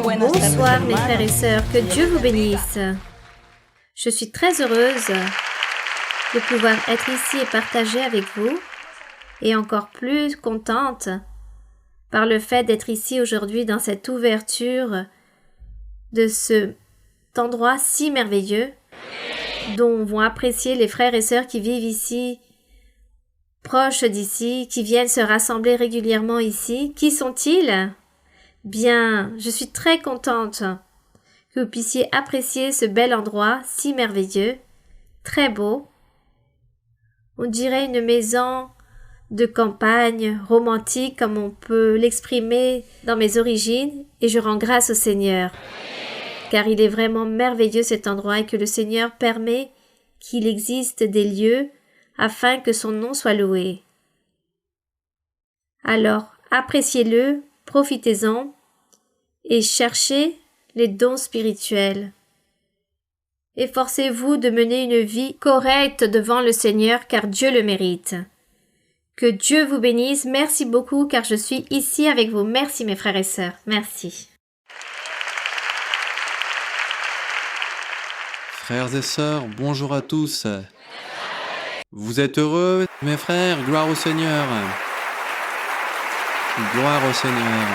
Bonsoir mes frères et sœurs, que Dieu vous bénisse. Je suis très heureuse de pouvoir être ici et partager avec vous, et encore plus contente par le fait d'être ici aujourd'hui dans cette ouverture de cet endroit si merveilleux dont vont apprécier les frères et sœurs qui vivent ici, proches d'ici, qui viennent se rassembler régulièrement ici. Qui sont-ils? Bien, je suis très contente que vous puissiez apprécier ce bel endroit si merveilleux, très beau. On dirait une maison de campagne romantique comme on peut l'exprimer dans mes origines, et je rends grâce au Seigneur, car il est vraiment merveilleux cet endroit et que le Seigneur permet qu'il existe des lieux afin que son nom soit loué. Alors, appréciez-le, profitez-en et cherchez les dons spirituels. Efforcez-vous de mener une vie correcte devant le Seigneur car Dieu le mérite. Que Dieu vous bénisse. Merci beaucoup car je suis ici avec vous. Merci mes frères et sœurs. Merci. Frères et sœurs, bonjour à tous. Vous êtes heureux, mes frères? Gloire au Seigneur. Gloire au Seigneur.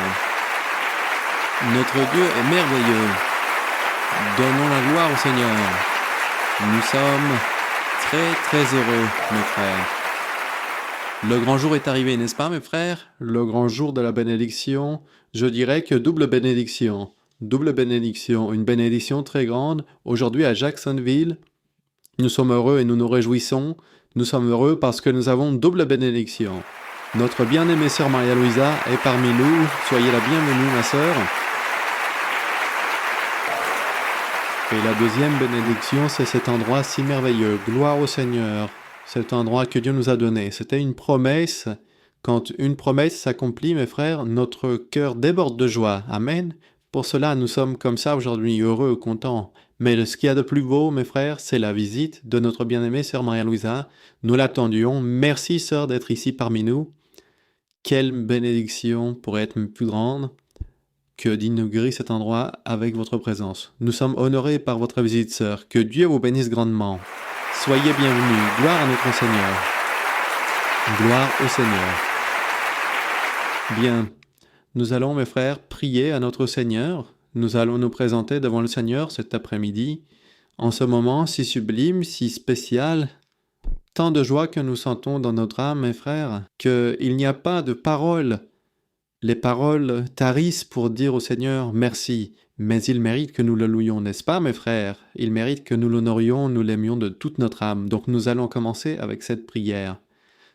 Notre Dieu est merveilleux. Donnons la gloire au Seigneur. Nous sommes très heureux, mes frères. Le grand jour est arrivé, n'est-ce pas, mes frères? Le grand jour de la bénédiction. Je dirais que double bénédiction. Double bénédiction, une bénédiction très grande. Aujourd'hui à Jacksonville, nous sommes heureux et nous nous réjouissons. Nous sommes heureux parce que nous avons double bénédiction. Notre bien-aimée sœur Maria-Louisa est parmi nous. Soyez la bienvenue, ma sœur. Et la deuxième bénédiction, c'est cet endroit si merveilleux. Gloire au Seigneur. Cet endroit que Dieu nous a donné. C'était une promesse. Quand une promesse s'accomplit, mes frères, notre cœur déborde de joie. Amen. Pour cela, nous sommes comme ça aujourd'hui, heureux, contents. Mais ce qu'il y a de plus beau, mes frères, c'est la visite de notre bien-aimée sœur Maria-Louisa. Nous l'attendions. Merci, sœur, d'être ici parmi nous. Quelle bénédiction pourrait être plus grande que d'inaugurer cet endroit avec votre présence. Nous sommes honorés par votre visite, sœur. Que Dieu vous bénisse grandement. Soyez bienvenus. Gloire à notre Seigneur. Gloire au Seigneur. Bien. Nous allons, mes frères, prier à notre Seigneur. Nous allons nous présenter devant le Seigneur cet après-midi, en ce moment si sublime, si spécial, tant de joie que nous sentons dans notre âme, mes frères, qu'il n'y a pas de paroles. Les paroles tarissent pour dire au Seigneur merci, mais il mérite que nous le louions, n'est-ce pas, mes frères? Il mérite que nous l'honorions, nous l'aimions de toute notre âme. Donc nous allons commencer avec cette prière,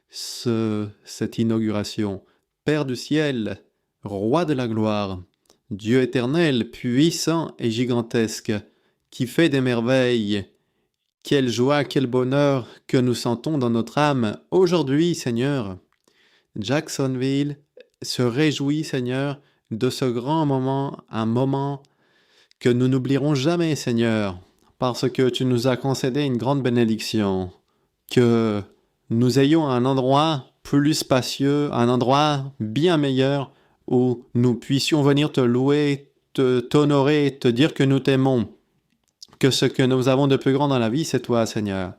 cette inauguration. Père du ciel, Roi de la gloire, Dieu éternel, puissant et gigantesque, qui fait des merveilles. Quelle joie, quel bonheur que nous sentons dans notre âme aujourd'hui, Seigneur. Jacksonville se réjouit, Seigneur, de ce grand moment, un moment que nous n'oublierons jamais, Seigneur, parce que tu nous as concédé une grande bénédiction, que nous ayons un endroit plus spacieux, un endroit bien meilleur, où nous puissions venir te louer, t'honorer, te dire que nous t'aimons, que ce que nous avons de plus grand dans la vie, c'est toi, Seigneur.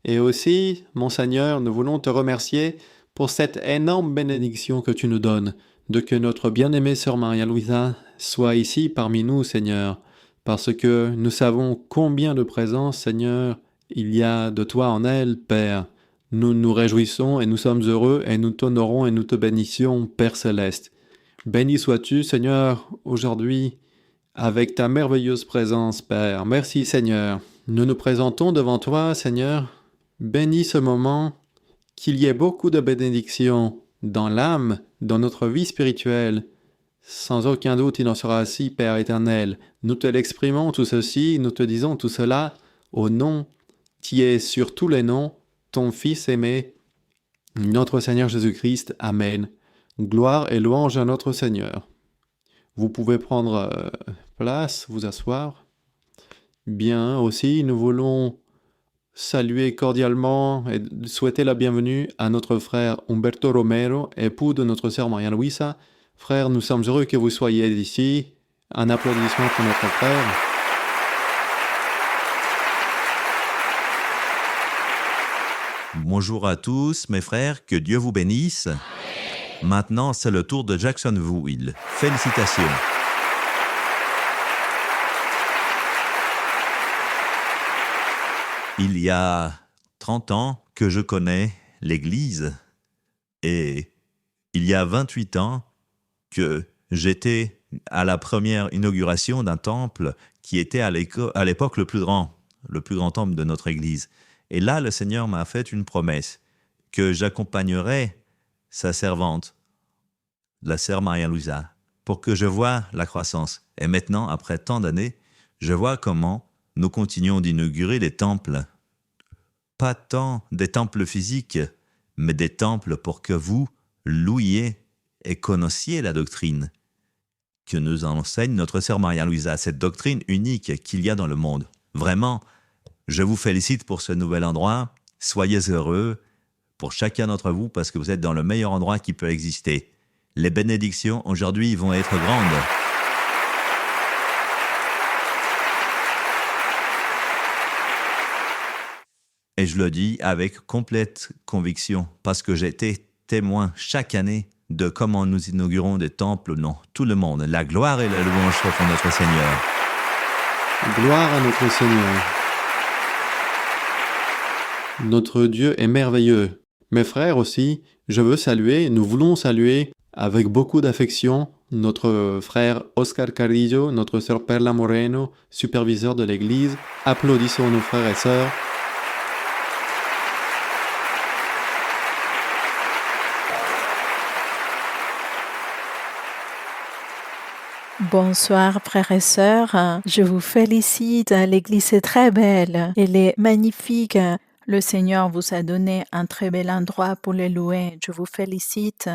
Et aussi, mon Seigneur, nous voulons te remercier pour cette énorme bénédiction que tu nous donnes, de que notre bien-aimée sœur Maria-Louisa soit ici parmi nous, Seigneur, parce que nous savons combien de présence, Seigneur, il y a de toi en elle, Père. Nous nous réjouissons et nous sommes heureux et nous t'honorons et nous te bénissions, Père céleste. Béni sois-tu, Seigneur, aujourd'hui, avec ta merveilleuse présence, Père. Merci, Seigneur. Nous nous présentons devant toi, Seigneur. Bénis ce moment, qu'il y ait beaucoup de bénédictions dans l'âme, dans notre vie spirituelle. Sans aucun doute, il en sera ainsi, Père éternel. Nous te l'exprimons tout ceci, nous te disons tout cela au nom qui est sur tous les noms, ton Fils aimé, notre Seigneur Jésus-Christ. Amen. Gloire et louange à notre Seigneur. Vous pouvez prendre place, vous asseoir. Bien, aussi, nous voulons saluer cordialement et souhaiter la bienvenue à notre frère Humberto Romero, époux de notre sœur Maria-Louisa. Frère, nous sommes heureux que vous soyez ici. Un applaudissement pour notre frère. Bonjour à tous, mes frères, que Dieu vous bénisse. Maintenant, c'est le tour de Jacksonville. Félicitations. Il y a 30 ans que je connais l'Église et il y a 28 ans que j'étais à la première inauguration d'un temple qui était à l'époque le plus grand temple de notre Église. Et là, le Seigneur m'a fait une promesse que j'accompagnerais sa servante, la sœur Maria-Louisa, pour que je voie la croissance. Et maintenant, après tant d'années, je vois comment nous continuons d'inaugurer les temples. Pas tant des temples physiques, mais des temples pour que vous louiez et connaissiez la doctrine que nous enseigne notre sœur Maria-Louisa, cette doctrine unique qu'il y a dans le monde. Vraiment, je vous félicite pour ce nouvel endroit. Soyez heureux pour chacun d'entre vous parce que vous êtes dans le meilleur endroit qui peut exister. Les bénédictions aujourd'hui vont être grandes. Et je le dis avec complète conviction parce que j'ai été témoin chaque année de comment nous inaugurons des temples dans tout le monde. La gloire et la louange soient pour notre Seigneur. Gloire à notre Seigneur. Notre Dieu est merveilleux. Mes frères aussi, nous voulons saluer avec beaucoup d'affection notre frère Oscar Carrillo, notre sœur Perla Moreno, superviseur de l'Église. Applaudissons nos frères et sœurs. Bonsoir frères et sœurs, je vous félicite, l'église est très belle, elle est magnifique. Le Seigneur vous a donné un très bel endroit pour les louer. Je vous félicite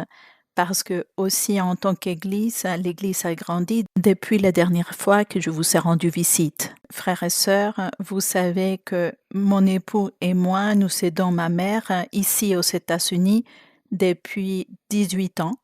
parce que aussi en tant qu'église, l'église a grandi depuis la dernière fois que je vous ai rendu visite. Frères et sœurs, vous savez que mon époux et moi, nous aidons ma mère ici aux États-Unis depuis 18 ans.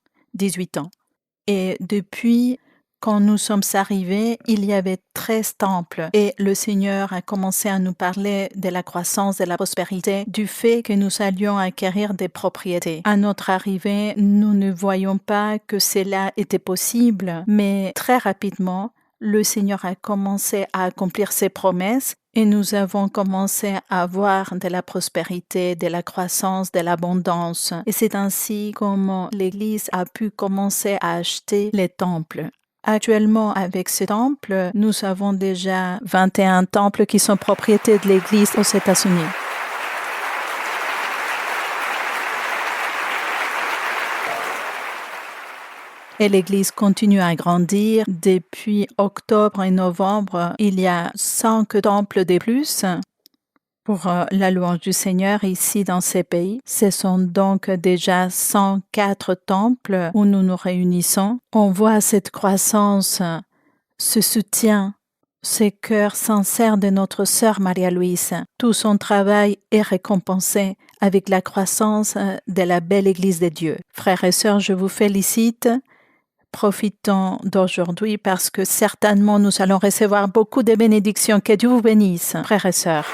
Et depuis quand nous sommes arrivés, il y avait 13 temples et le Seigneur a commencé à nous parler de la croissance, de la prospérité, du fait que nous allions acquérir des propriétés. À notre arrivée, nous ne voyions pas que cela était possible, mais très rapidement, le Seigneur a commencé à accomplir ses promesses et nous avons commencé à avoir de la prospérité, de la croissance, de l'abondance. Et c'est ainsi comme l'Église a pu commencer à acheter les temples. Actuellement, avec ce temple, nous avons déjà 21 temples qui sont propriétés de l'Église aux États-Unis. Et l'Église continue à grandir. Depuis octobre et novembre, il y a 5 temples de plus pour la louange du Seigneur ici dans ces pays. Ce sont donc déjà 104 temples où nous nous réunissons. On voit cette croissance, ce soutien, ce cœur sincère de notre sœur Maria-Louise. Tout son travail est récompensé avec la croissance de la belle Église de Dieu. Frères et sœurs, je vous félicite. Profitons d'aujourd'hui parce que certainement nous allons recevoir beaucoup de bénédictions. Que Dieu vous bénisse, frères et sœurs.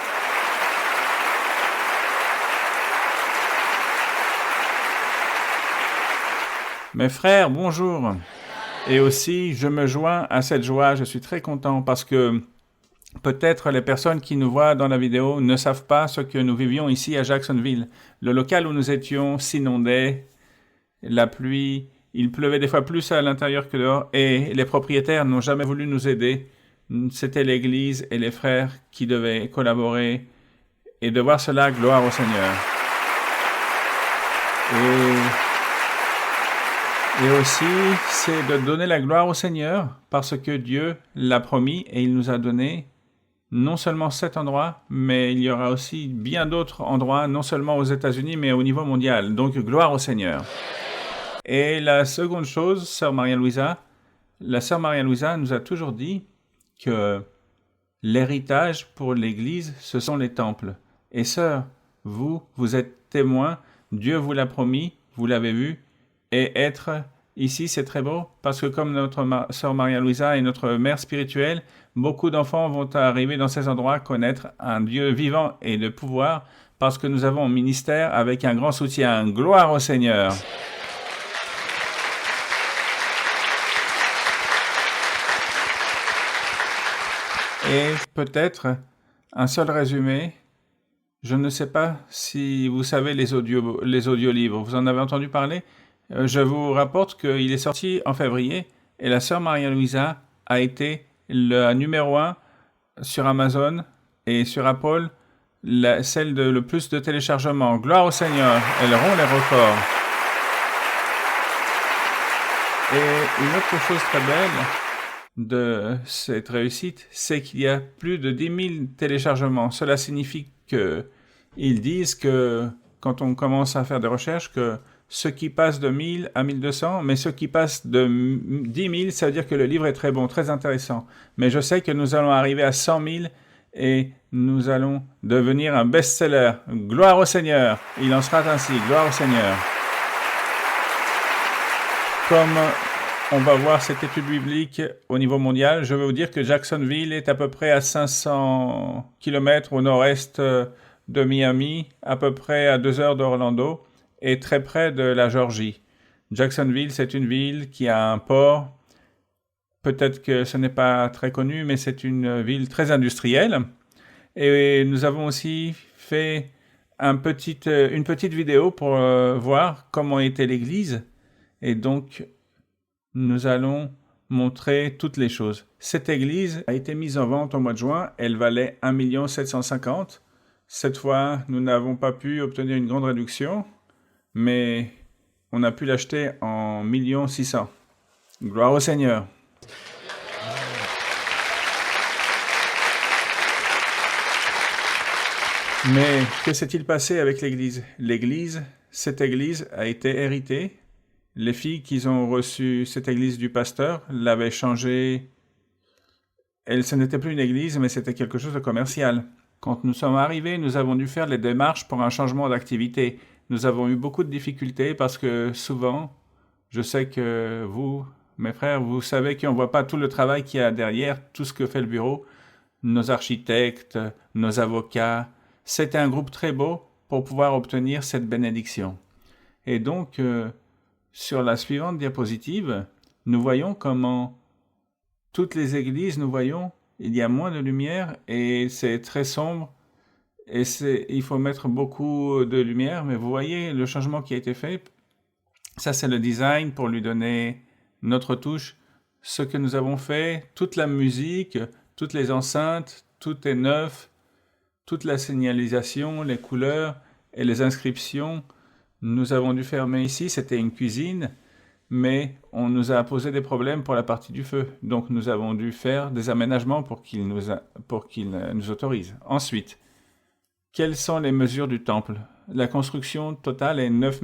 Mes frères, bonjour. Et aussi, je me joins à cette joie. Je suis très content parce que peut-être les personnes qui nous voient dans la vidéo ne savent pas ce que nous vivions ici à Jacksonville. Le local où nous étions s'inondait, la pluie, il pleuvait des fois plus à l'intérieur que dehors et les propriétaires n'ont jamais voulu nous aider. C'était l'église et les frères qui devaient collaborer et de voir cela, gloire au Seigneur. Et aussi, c'est de donner la gloire au Seigneur parce que Dieu l'a promis et il nous a donné non seulement cet endroit, mais il y aura aussi bien d'autres endroits, non seulement aux États-Unis, mais au niveau mondial. Donc, gloire au Seigneur. Et la seconde chose, la sœur Maria-Louisa nous a toujours dit que l'héritage pour l'Église, ce sont les temples. Et sœur, vous êtes témoin, Dieu vous l'a promis, vous l'avez vu, et être Ici, c'est très beau parce que comme notre sœur Maria-Louisa est notre mère spirituelle, beaucoup d'enfants vont arriver dans ces endroits connaître un Dieu vivant et de pouvoir parce que nous avons un ministère avec un grand soutien. Gloire au Seigneur. Et peut-être un seul résumé. Je ne sais pas si vous savez les audiolivres. Vous en avez entendu parler? Je vous rapporte qu'il est sorti en février et la sœur Maria-Louisa a été le numéro 1 sur Amazon et sur Apple, celle de le plus de téléchargements. Gloire au Seigneur, elles rompt les records. Et une autre chose très belle de cette réussite, c'est qu'il y a plus de 10 000 téléchargements. Cela signifie qu'ils disent que quand on commence à faire des recherches, que ceux qui passent de 1000 à 1200, mais ceux qui passent de 10 000, ça veut dire que le livre est très bon, très intéressant. Mais je sais que nous allons arriver à 100 000 et nous allons devenir un best-seller. Gloire au Seigneur. Il en sera ainsi. Gloire au Seigneur. Comme on va voir cette étude biblique au niveau mondial, je vais vous dire que Jacksonville est à peu près à 500 km au nord-est de Miami, à peu près à 2 heures d'Orlando et très près de la Géorgie. Jacksonville, c'est une ville qui a un port. Peut-être que ce n'est pas très connu, mais c'est une ville très industrielle. Et nous avons aussi fait une petite vidéo pour voir comment était l'église. Et donc, nous allons montrer toutes les choses. Cette église a été mise en vente au mois de juin. Elle valait 1 750 000. Cette fois, nous n'avons pas pu obtenir une grande réduction, mais on a pu l'acheter en 1 600 000. Gloire au Seigneur. Mais que s'est-il passé avec l'église? Cette église a été héritée. Les filles qui ont reçu cette église du pasteur l'avaient changée. Ce n'était plus une église, mais c'était quelque chose de commercial. Quand nous sommes arrivés, nous avons dû faire les démarches pour un changement d'activité. Nous avons eu beaucoup de difficultés parce que souvent, je sais que vous, mes frères, vous savez qu'on ne voit pas tout le travail qu'il y a derrière, tout ce que fait le bureau, nos architectes, nos avocats. C'était un groupe très beau pour pouvoir obtenir cette bénédiction. Et donc, sur la suivante diapositive, nous voyons comment toutes les églises, il y a moins de lumière et c'est très sombre et il faut mettre beaucoup de lumière, mais vous voyez le changement qui a été fait. Ça, c'est le design pour lui donner notre touche. Ce que nous avons fait, toute la musique, toutes les enceintes, tout est neuf, toute la signalisation, les couleurs et les inscriptions. Nous avons dû fermer ici, c'était une cuisine, mais on nous a posé des problèmes pour la partie du feu. Donc nous avons dû faire des aménagements pour qu'il nous autorise. Ensuite, quelles sont les mesures du temple? La construction totale est 9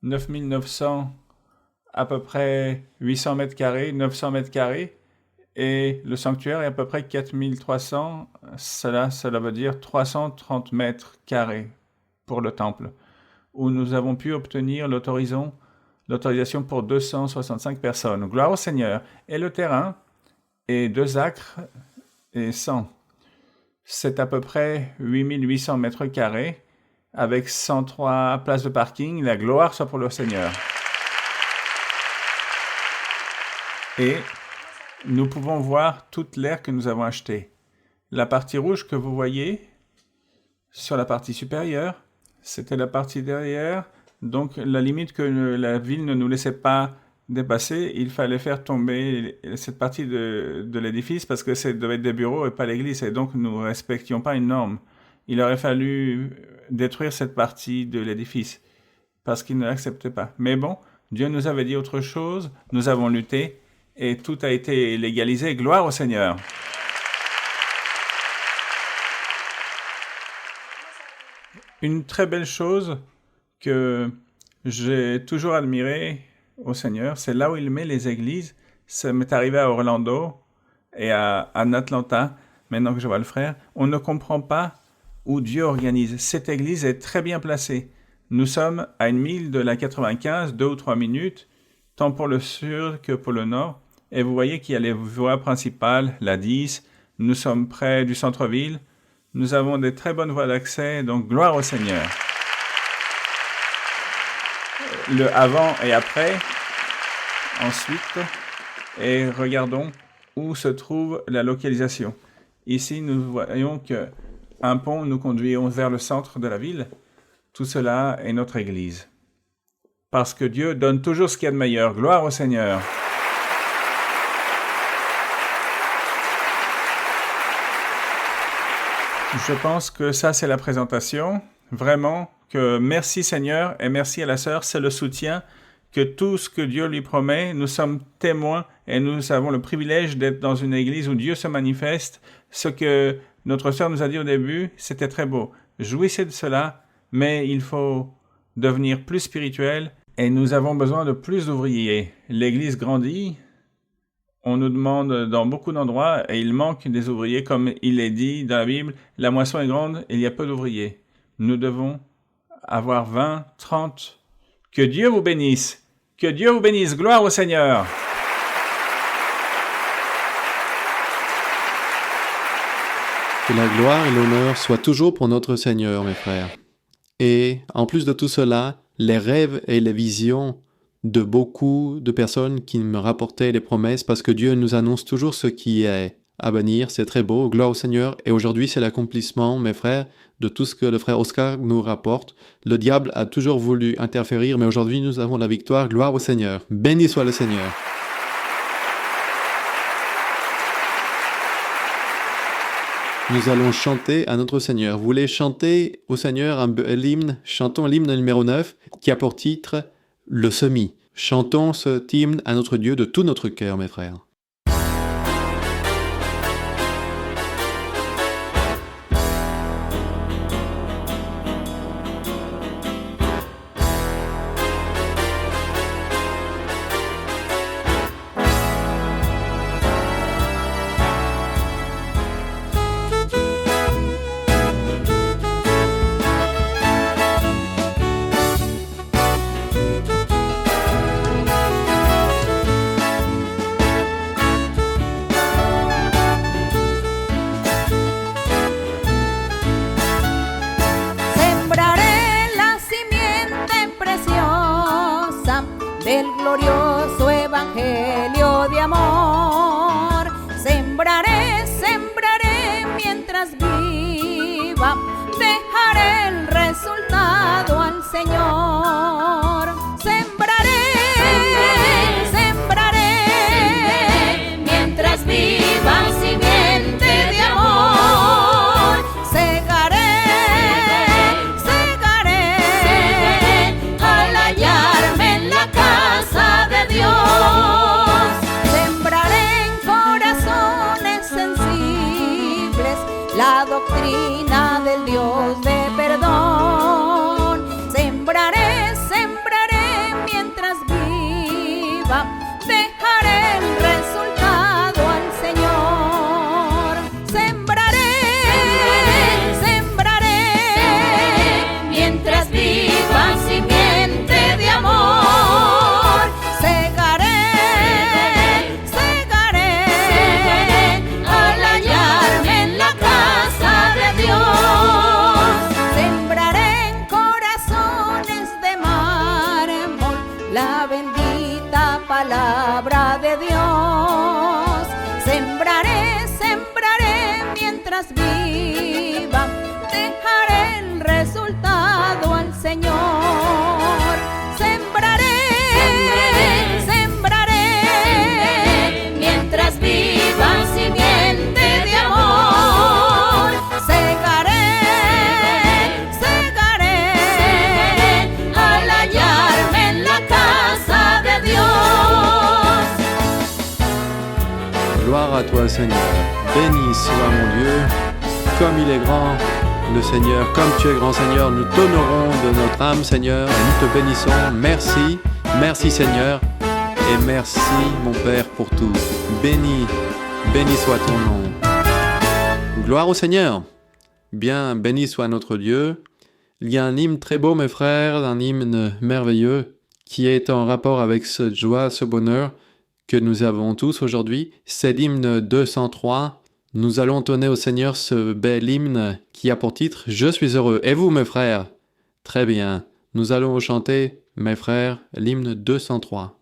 900, à peu près 800 mètres carrés, 900 mètres carrés, et le sanctuaire est à peu près 4300, cela veut dire 330 mètres carrés pour le temple, où nous avons pu obtenir l'autorisation pour 265 personnes. Gloire au Seigneur. Et le terrain est 2 acres et 100. C'est à peu près 8800 mètres carrés avec 103 places de parking. La gloire soit pour le Seigneur. Et nous pouvons voir toute l'aire que nous avons achetée. La partie rouge que vous voyez sur la partie supérieure, c'était la partie derrière. Donc, la limite que la ville ne nous laissait pas dépasser, il fallait faire tomber cette partie de l'édifice parce que ça devait être des bureaux et pas l'église. Et donc, nous ne respections pas une norme. Il aurait fallu détruire cette partie de l'édifice parce qu'il ne l'acceptait pas. Mais bon, Dieu nous avait dit autre chose. Nous avons lutté et tout a été légalisé. Gloire au Seigneur. Une très belle chose que j'ai toujours admiré au Seigneur, c'est là où il met les églises. Ça m'est arrivé à Orlando et à Atlanta, maintenant que je vois le frère. On ne comprend pas où Dieu organise. Cette église est très bien placée. Nous sommes à 1 mile de la 95, 2 ou 3 minutes, tant pour le sud que pour le nord. Et vous voyez qu'il y a les voies principales, la 10, nous sommes près du centre-ville, nous avons des très bonnes voies d'accès, donc gloire au Seigneur. Le avant et après, ensuite, et regardons où se trouve la localisation. Ici, nous voyons qu'un pont nous conduit vers le centre de la ville. Tout cela est notre Église. Parce que Dieu donne toujours ce qu'il y a de meilleur. Gloire au Seigneur. Je pense que ça, c'est la présentation. Vraiment, que merci Seigneur et merci à la sœur, c'est le soutien que tout ce que Dieu lui promet, nous sommes témoins et nous avons le privilège d'être dans une église où Dieu se manifeste. Ce que notre sœur nous a dit au début, c'était très beau. Jouissez de cela, mais il faut devenir plus spirituel et nous avons besoin de plus d'ouvriers. L'église grandit, on nous demande dans beaucoup d'endroits et il manque des ouvriers, comme il est dit dans la Bible, la moisson est grande et il y a peu d'ouvriers. Nous devons avoir 20, 30. Que Dieu vous bénisse. Que Dieu vous bénisse. Gloire au Seigneur. Que la gloire et l'honneur soient toujours pour notre Seigneur, mes frères. Et en plus de tout cela, les rêves et les visions de beaucoup de personnes qui me rapportaient les promesses, parce que Dieu nous annonce toujours ce qui est à venir, c'est très beau, gloire au Seigneur. Et aujourd'hui, c'est l'accomplissement, mes frères, de tout ce que le frère Oscar nous rapporte. Le diable a toujours voulu interférer, mais aujourd'hui, nous avons la victoire, gloire au Seigneur. Béni soit le Seigneur. Nous allons chanter à notre Seigneur. Vous voulez chanter au Seigneur l'hymne? Chantons l'hymne numéro 9, qui a pour titre « Le semis ». Chantons cet hymne à notre Dieu de tout notre cœur, mes frères. Del glorioso evangelio de amor. Sembraré, sembraré mientras viva, dejaré el resultado al Señor. Sembraré, sembraré mientras viva simiente de amor. Segaré, segaré al hallarme en la casa de Dios. Sembraré en corazones sensibles la doctrina del Dios de perdón. Sembraré, sembraré mientras viva, dejaré el resultado al Señor. Sembraré, sembraré mientras viva simiente de amor. Segaré, segaré al hallarme en la casa de Dios. Sembraré en corazones de mármol la bendita palabra de Dios. Sembraré, sembraré mientras viva, dejaré el resultado al Señor. Sembraré, sembraré mientras viva simiente de amor. Segaré, segaré al hallarme en la casa de Dios. Gloire à toi, Seigneur. Béni soit mon Dieu, comme il est grand, le Seigneur, comme tu es grand, Seigneur. Nous t'honorons de notre âme, Seigneur, et nous te bénissons. Merci, merci, Seigneur, et merci, mon Père, pour tout. Béni, béni soit ton nom. Gloire au Seigneur. Bien, béni soit notre Dieu. Il y a un hymne très beau, mes frères, un hymne merveilleux, qui est en rapport avec cette joie, ce bonheur que nous avons tous aujourd'hui. C'est l'hymne 203. Nous allons donner au Seigneur ce bel hymne qui a pour titre « Je suis heureux ». Et vous, mes frères? Très bien. Nous allons chanter, mes frères, l'hymne 203.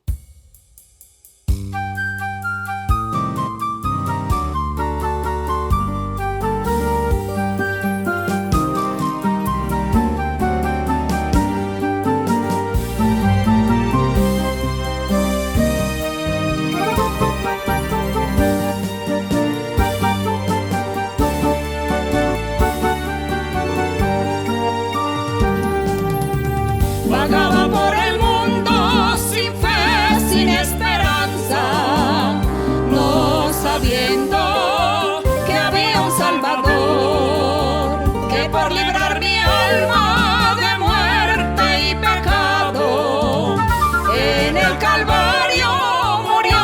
Vagaba por el mundo sin fe, sin esperanza, no sabiendo que había un Salvador, que por librar mi alma de muerte y pecado, en el Calvario murió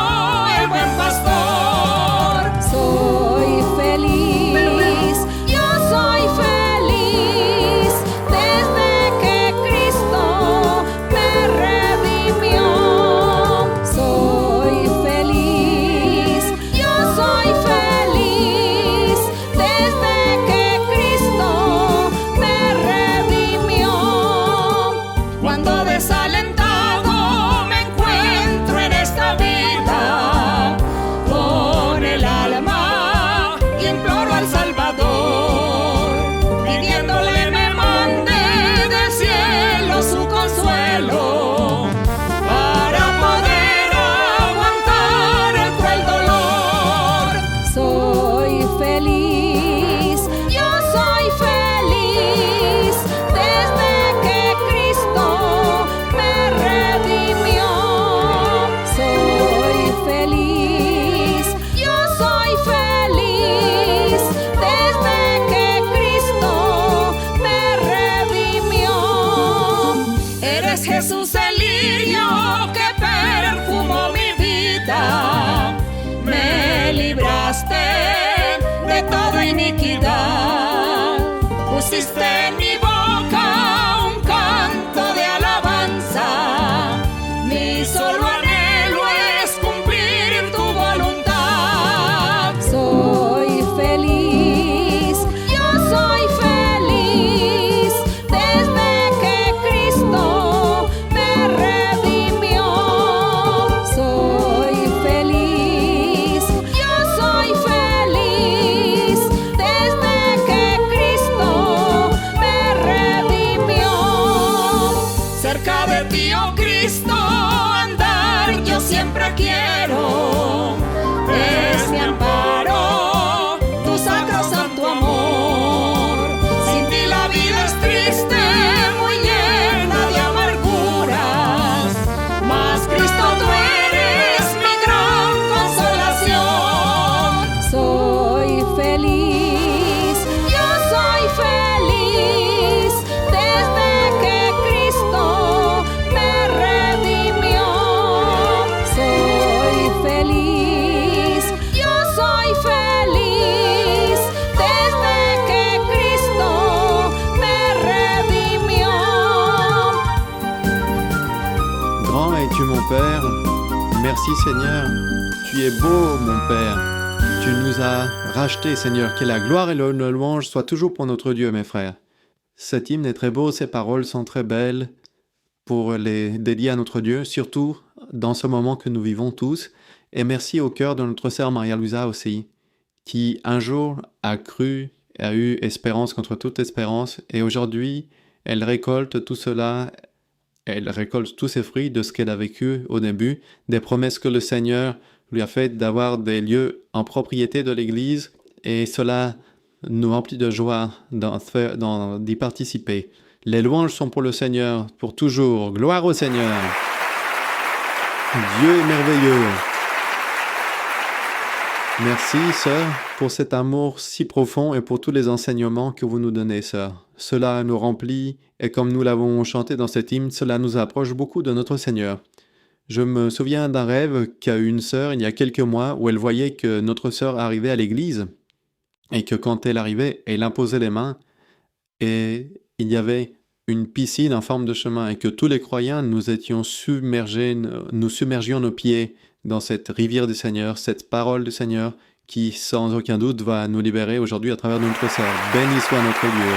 el buen pastor. Soy feliz, yo soy feliz, desde que Cristo me redimió. Soy feliz, yo soy feliz, desde que Cristo me redimió. Cuando desalentado me encuentro en esta vida, con el alma y imploro al Salvador, pidiéndole me mande del cielo su consuelo, para poder aguantar el cruel dolor. Soy feliz, yo soy feliz, desde que Cristo me redimió. Soy feliz, yo soy feliz, desde que Cristo me redimió. Eres Jesús el lirio que perfumó mi vida, me libraste de toda iniquidad, pusiste en mi boca un canto de alabanza, mi solo anhelo es cumplir tu voluntad. Soy feliz, yo soy feliz, desde que Cristo me redimió. Soy feliz, yo soy feliz, desde que Cristo me redimió. Cerca de ti, oh Cristo, andar yo siempre quiero. Es mi amparo, tu sacrosanto amor. Sin ti la vida es triste, muy llena de amarguras, mas Cristo tú eres mi gran consolación. Soy feliz, yo soy feliz, desde que Cristo me redimió. Soy feliz, yo soy feliz, desde que Cristo me redimió. Grand es-tu mon Père, merci Seigneur, tu es beau mon Père, tu nous as rachetés Seigneur, que la gloire et la louange soient toujours pour notre Dieu mes frères. Cet hymne est très beau, ces paroles sont très belles pour les dédier à notre Dieu, surtout dans ce moment que nous vivons tous, et merci au cœur de notre sœur Maria-Louisa aussi, qui un jour a cru et a eu espérance contre toute espérance, et aujourd'hui elle récolte tout cela. Elle récolte tous ses fruits de ce qu'elle a vécu au début, des promesses que le Seigneur lui a faites d'avoir des lieux en propriété de l'Église, et cela nous remplit de joie d'y participer. Les louanges sont pour le Seigneur, pour toujours. Gloire au Seigneur. Dieu est merveilleux. Merci, sœur, pour cet amour si profond et pour tous les enseignements que vous nous donnez, sœur. Cela nous remplit, et comme nous l'avons chanté dans cet hymne, cela nous approche beaucoup de notre Seigneur. Je me souviens d'un rêve qu'a eu une sœur il y a quelques mois où elle voyait que notre sœur arrivait à l'église et que quand elle arrivait, elle imposait les mains et il y avait une piscine en forme de chemin et que tous les croyants, nous submergions nos pieds dans cette rivière du Seigneur, cette parole du Seigneur qui, sans aucun doute, va nous libérer aujourd'hui à travers notre sœur. Béni soit notre Dieu.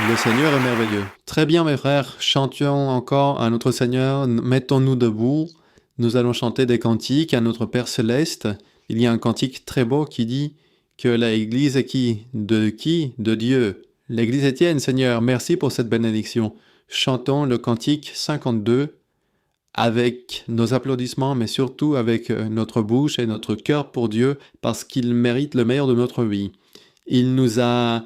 Le Seigneur est merveilleux. Très bien, mes frères, chantions encore à notre Seigneur, mettons-nous debout. Nous allons chanter des cantiques à notre Père Céleste. Il y a un cantique très beau qui dit que l'Église est qui? De Dieu. L'Église est tienne, Seigneur. Merci pour cette bénédiction. Chantons le cantique 52 avec nos applaudissements, mais surtout avec notre bouche et notre cœur pour Dieu, parce qu'il mérite le meilleur de notre vie. Il nous a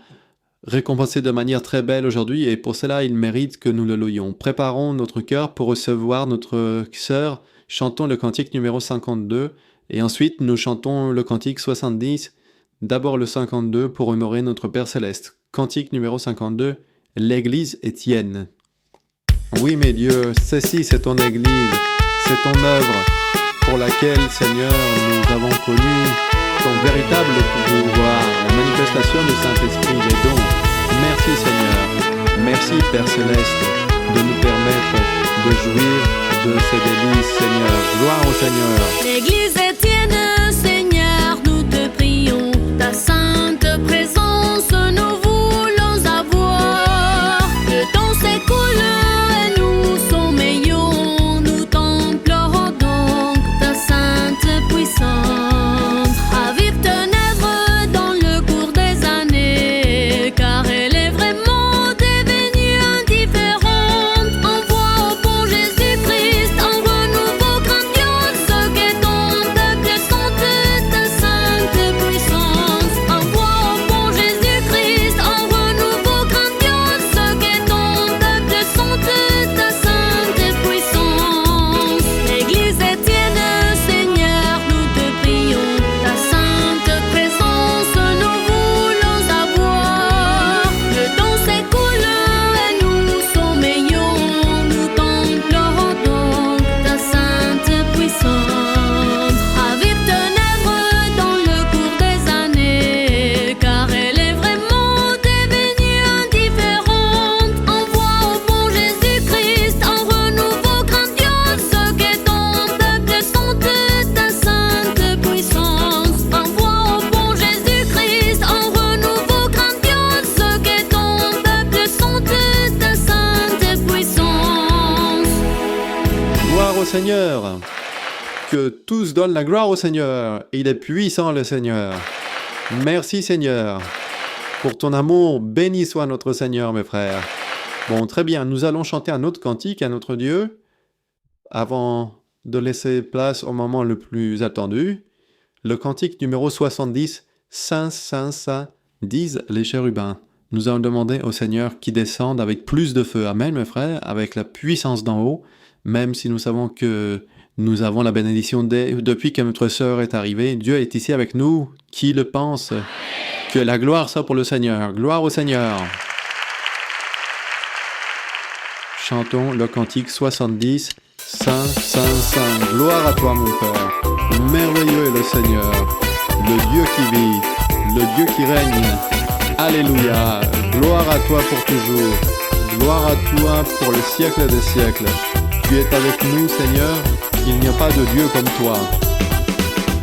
récompensé de manière très belle aujourd'hui et pour cela, il mérite que nous le louions. Préparons notre cœur pour recevoir notre sœur. Chantons le cantique numéro 52 et ensuite nous chantons le cantique 70. D'abord le 52 pour honorer notre Père Céleste. Cantique numéro 52, l'Église est tienne. Oui, mes dieux, ceci c'est ton Église, c'est ton œuvre pour laquelle, Seigneur, nous avons connu ton véritable pouvoir, la manifestation du Saint-Esprit, les dons. Merci, Seigneur. Merci, Père Céleste, de nous permettre de jouir de ces délices, Seigneur. Gloire au Seigneur. L'Église est tienne, Seigneur, nous te prions. Ta sainte présence, nous voulons avoir. Le temps s'écoule et nous sommeillons. Nous t'implorons donc ta sainte puissance. Ravive ton œuvre dans le cours des années, car elle est vraiment devenue indifférente. Envoie au bon Jésus-Christ un renouveau grandiose, que ton peuple sente ta sainte puissance. Envoie au bon Jésus-Christ un renouveau grandiose, que ton peuple sente ta sainte puissance. L'Église est tienne, Seigneur, nous te prions. Ta sainte présence, nous voulons avoir. Le temps s'écoule et nous sommeillons. Nous t'implorons donc ta sainte puissance. Ravive ton œuvre dans le cours des années, car elle est vraiment devenue indifférente. Envoie au bon Jésus-Christ un renouveau grandiose, que ton peuple sente ta sainte puissance. Envoie au bon Jésus-Christ un renouveau grandiose, que ton peuple sente ta sainte puissance. Gloire au Seigneur. Que tous donnent la gloire au Seigneur. Il est puissant, le Seigneur. Merci, Seigneur, pour ton amour. Béni soit notre Seigneur, mes frères. Bon, très bien. Nous allons chanter un autre cantique à notre Dieu avant de laisser place au moment le plus attendu. Le cantique numéro 70, Saint, Saint, Saint, disent les chérubins. Nous allons demander au Seigneur qui descende avec plus de feu. Amen, mes frères, avec la puissance d'en haut, même si nous savons que nous avons la bénédiction depuis que notre sœur est arrivée. Dieu est ici avec nous. Qui le pense? Que la gloire soit pour le Seigneur. Gloire au Seigneur. Chantons le cantique 70. Saint, Saint, Saint. Gloire à toi, mon Père. Merveilleux est le Seigneur, le Dieu qui vit, le Dieu qui règne. Alléluia. Gloire à toi pour toujours. Gloire à toi pour le siècle des siècles. Tu es avec nous, Seigneur. Il n'y a pas de Dieu comme toi.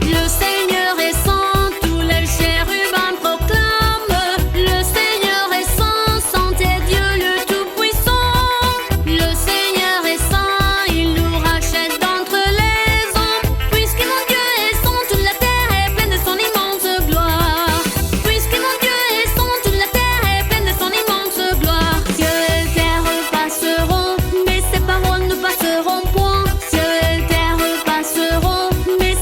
Le Seigneur est saint, tous les chérubins proclament. Le Seigneur est saint, saint est Dieu le Tout-Puissant. Le Seigneur est saint, il nous rachète d'entre les hommes. Puisque mon Dieu est saint, toute la terre est pleine de son immense gloire. Puisque mon Dieu est saint, toute la terre est pleine de son immense gloire. Cieux et terre passeront, mais ses paroles ne passeront point. Cieux et terre passeront, mais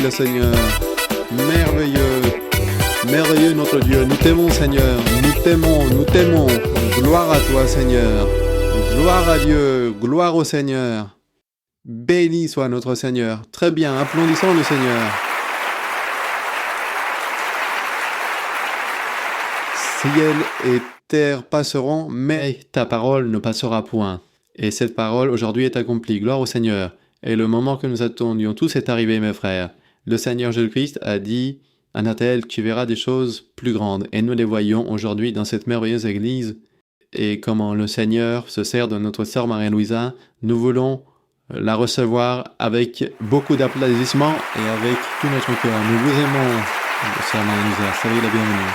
le Seigneur. Merveilleux. Merveilleux notre Dieu. Nous t'aimons, Seigneur. Nous t'aimons, nous t'aimons. Gloire à toi, Seigneur. Gloire à Dieu. Gloire au Seigneur. Béni soit notre Seigneur. Très bien, applaudissons le Seigneur. Ciel et terre passeront, mais ta parole ne passera point. Et cette parole aujourd'hui est accomplie. Gloire au Seigneur. Et le moment que nous attendions tous est arrivé, mes frères. Le Seigneur Jésus-Christ a dit à Nathanaël, tu verras des choses plus grandes. Et nous les voyons aujourd'hui dans cette merveilleuse église. Et comment le Seigneur se sert de notre sœur Maria-Louisa, nous voulons la recevoir avec beaucoup d'applaudissements et avec tout notre cœur. Nous vous aimons, sœur Maria-Louisa. Soyez la bienvenue.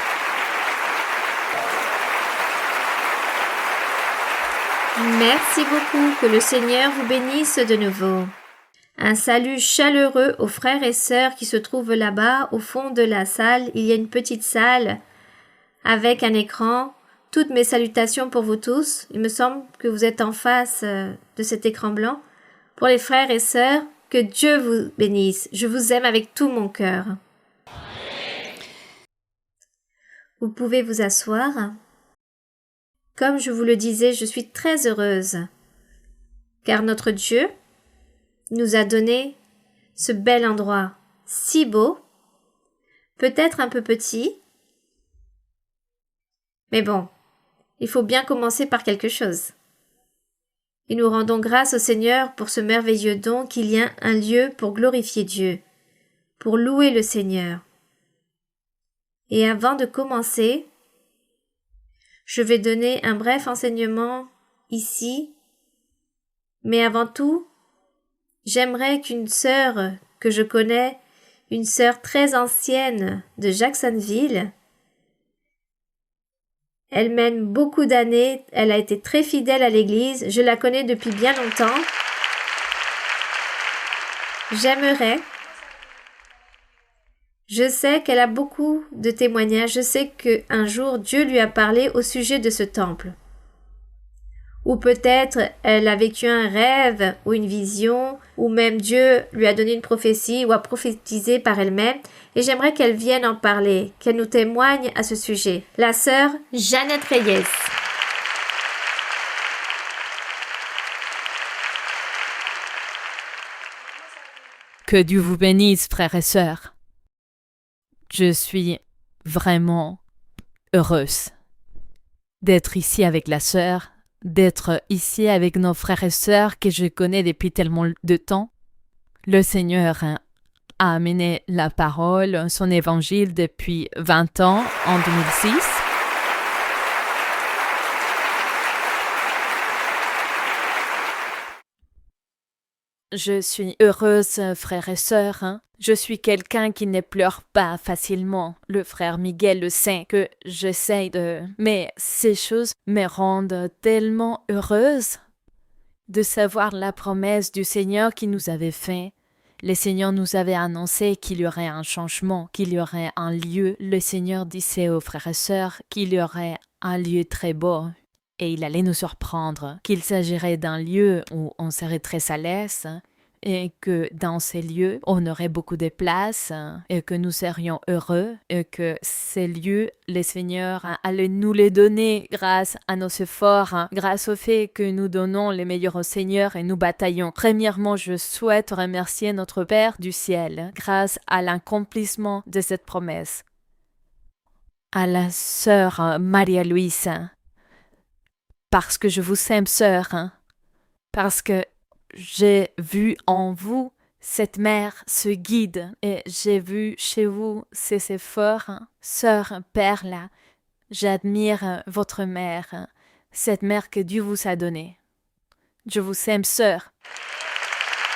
Merci beaucoup, que le Seigneur vous bénisse de nouveau. Un salut chaleureux aux frères et sœurs qui se trouvent là-bas au fond de la salle. Il y a une petite salle avec un écran. Toutes mes salutations pour vous tous. Il me semble que vous êtes en face de cet écran blanc. Pour les frères et sœurs, que Dieu vous bénisse. Je vous aime avec tout mon cœur. Vous pouvez vous asseoir. Comme je vous le disais, je suis très heureuse, car notre Dieu nous a donné ce bel endroit si beau, peut-être un peu petit, mais bon, il faut bien commencer par quelque chose. Et nous rendons grâce au Seigneur pour ce merveilleux don qu'il y a un lieu pour glorifier Dieu, pour louer le Seigneur. Et avant de commencer, je vais donner un bref enseignement ici, mais avant tout, j'aimerais qu'une sœur que je connais, une sœur très ancienne de Jacksonville, elle mène beaucoup d'années, elle a été très fidèle à l'église, je la connais depuis bien longtemps. J'aimerais, je sais qu'elle a beaucoup de témoignages, je sais qu'un jour Dieu lui a parlé au sujet de ce temple. Ou peut-être elle a vécu un rêve ou une vision, ou même Dieu lui a donné une prophétie ou a prophétisé par elle-même. Et j'aimerais qu'elle vienne en parler, qu'elle nous témoigne à ce sujet. La sœur Jeannette Reyes. Que Dieu vous bénisse, frères et sœurs. Je suis vraiment heureuse d'être ici avec la sœur, d'être ici avec nos frères et sœurs que je connais depuis tellement de temps. Le Seigneur a amené la parole, son évangile depuis 20 ans, en 2006. Je suis heureuse, frères et sœurs. Je suis quelqu'un qui ne pleure pas facilement. Le frère Miguel le sait que j'essaye de... Mais ces choses me rendent tellement heureuse de savoir la promesse du Seigneur qui nous avait fait. Le Seigneur nous avait annoncé qu'il y aurait un changement, qu'il y aurait un lieu. Le Seigneur disait aux frères et sœurs qu'il y aurait un lieu très beau. Et il allait nous surprendre, qu'il s'agirait d'un lieu où on serait très à l'aise et que dans ces lieux, on aurait beaucoup de place et que nous serions heureux et que ces lieux, le Seigneur allait nous les donner grâce à nos efforts, grâce au fait que nous donnons les meilleurs au Seigneur et nous bataillons. Premièrement, je souhaite remercier notre Père du ciel grâce à l'accomplissement de cette promesse. À la sœur Maria-Louisa, parce que je vous aime, sœur, parce que j'ai vu en vous cette mère, ce guide, et j'ai vu chez vous ces efforts. Sœur Perla, j'admire votre mère, cette mère que Dieu vous a donnée. Je vous aime, sœur.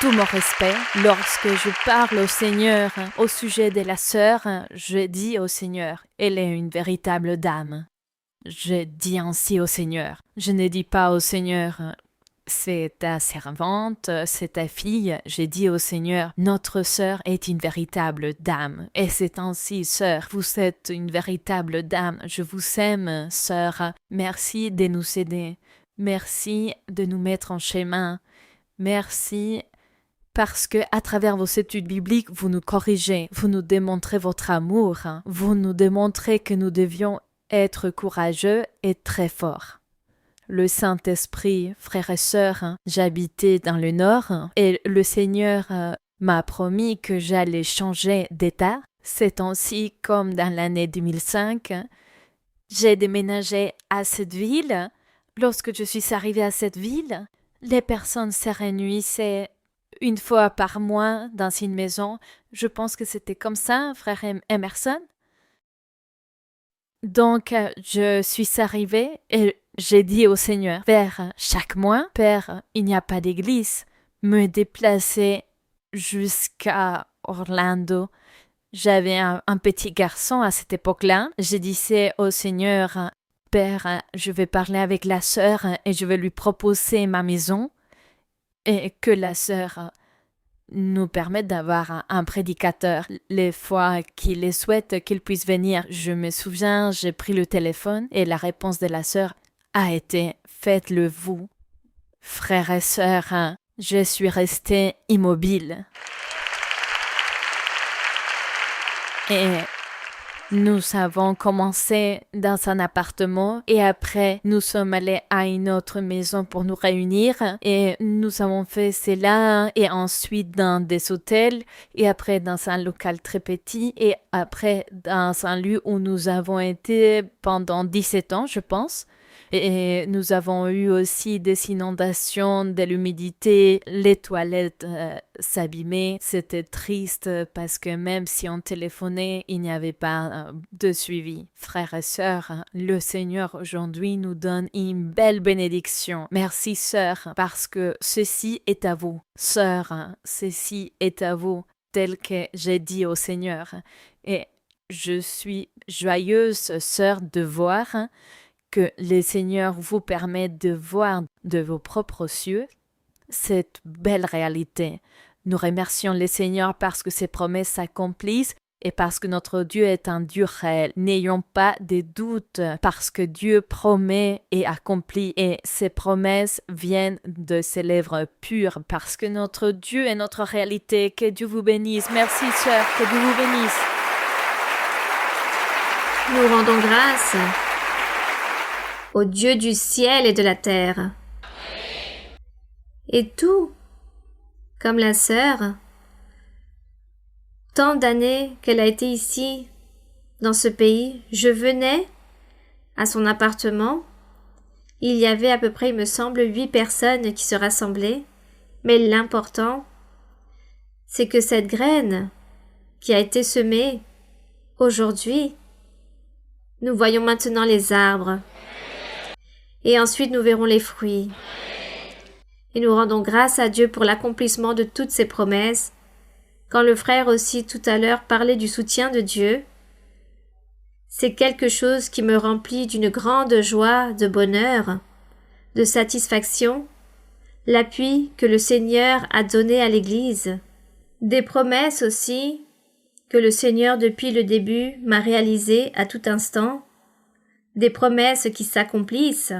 Tout mon respect, lorsque je parle au Seigneur au sujet de la sœur, je dis au Seigneur, elle est une véritable dame. Je dis ainsi au Seigneur. Je ne dis pas au Seigneur, c'est ta servante, c'est ta fille. J'ai dit au Seigneur, notre sœur est une véritable dame. Et c'est ainsi, sœur, vous êtes une véritable dame. Je vous aime, sœur. Merci de nous aider. Merci de nous mettre en chemin. Merci parce que à travers vos études bibliques, vous nous corrigez, vous nous démontrez votre amour, vous nous démontrez que nous devions être courageux et très forts. Le Saint-Esprit, frères et sœurs, j'habitais dans le Nord et le Seigneur m'a promis que j'allais changer d'état. Ces temps-ci, comme dans l'année 2005, j'ai déménagé à cette ville. Lorsque je suis arrivée à cette ville, les personnes se réunissaient une fois par mois dans une maison. Je pense que c'était comme ça, frère Emerson. Donc, je suis arrivée et j'ai dit au Seigneur, Père, chaque mois, Père, il n'y a pas d'église, me déplacer jusqu'à Orlando. J'avais un petit garçon à cette époque-là. Je disais au Seigneur, Père, je vais parler avec la sœur et je vais lui proposer ma maison et que la sœur nous permette d'avoir un prédicateur. Les fois qu'il le souhaite qu'il puisse venir, je me souviens, j'ai pris le téléphone et la réponse de la sœur a été « Faites-le vous ». Frères et sœurs, je suis restée immobile. Et nous avons commencé dans un appartement et après nous sommes allés à une autre maison pour nous réunir et nous avons fait cela et ensuite dans des hôtels et après dans un local très petit et après dans un lieu où nous avons été pendant 17 ans je pense. Et nous avons eu aussi des inondations, de l'humidité, les toilettes s'abîmaient. C'était triste parce que même si on téléphonait, il n'y avait pas de suivi. Frères et sœurs, le Seigneur aujourd'hui nous donne une belle bénédiction. Merci sœurs, parce que ceci est à vous. Sœurs, ceci est à vous, tel que j'ai dit au Seigneur. Et je suis joyeuse, sœurs, de voir que le Seigneur vous permette de voir de vos propres yeux cette belle réalité. Nous remercions le Seigneur parce que ses promesses s'accomplissent et parce que notre Dieu est un Dieu réel. N'ayons pas de doutes parce que Dieu promet et accomplit et ses promesses viennent de ses lèvres pures parce que notre Dieu est notre réalité. Que Dieu vous bénisse. Merci sœur, que Dieu vous bénisse. Nous rendons grâce au Dieu du ciel et de la terre. Et tout, comme la sœur, tant d'années qu'elle a été ici, dans ce pays, je venais à son appartement. Il y avait à peu près, il me semble, 8 personnes qui se rassemblaient. Mais l'important, c'est que cette graine qui a été semée, aujourd'hui, nous voyons maintenant les arbres. Et ensuite nous verrons les fruits. Et nous rendons grâce à Dieu pour l'accomplissement de toutes ses promesses. Quand le frère aussi tout à l'heure parlait du soutien de Dieu, c'est quelque chose qui me remplit d'une grande joie, de bonheur, de satisfaction, l'appui que le Seigneur a donné à l'Église, des promesses aussi que le Seigneur depuis le début m'a réalisées à tout instant, des promesses qui s'accomplissent.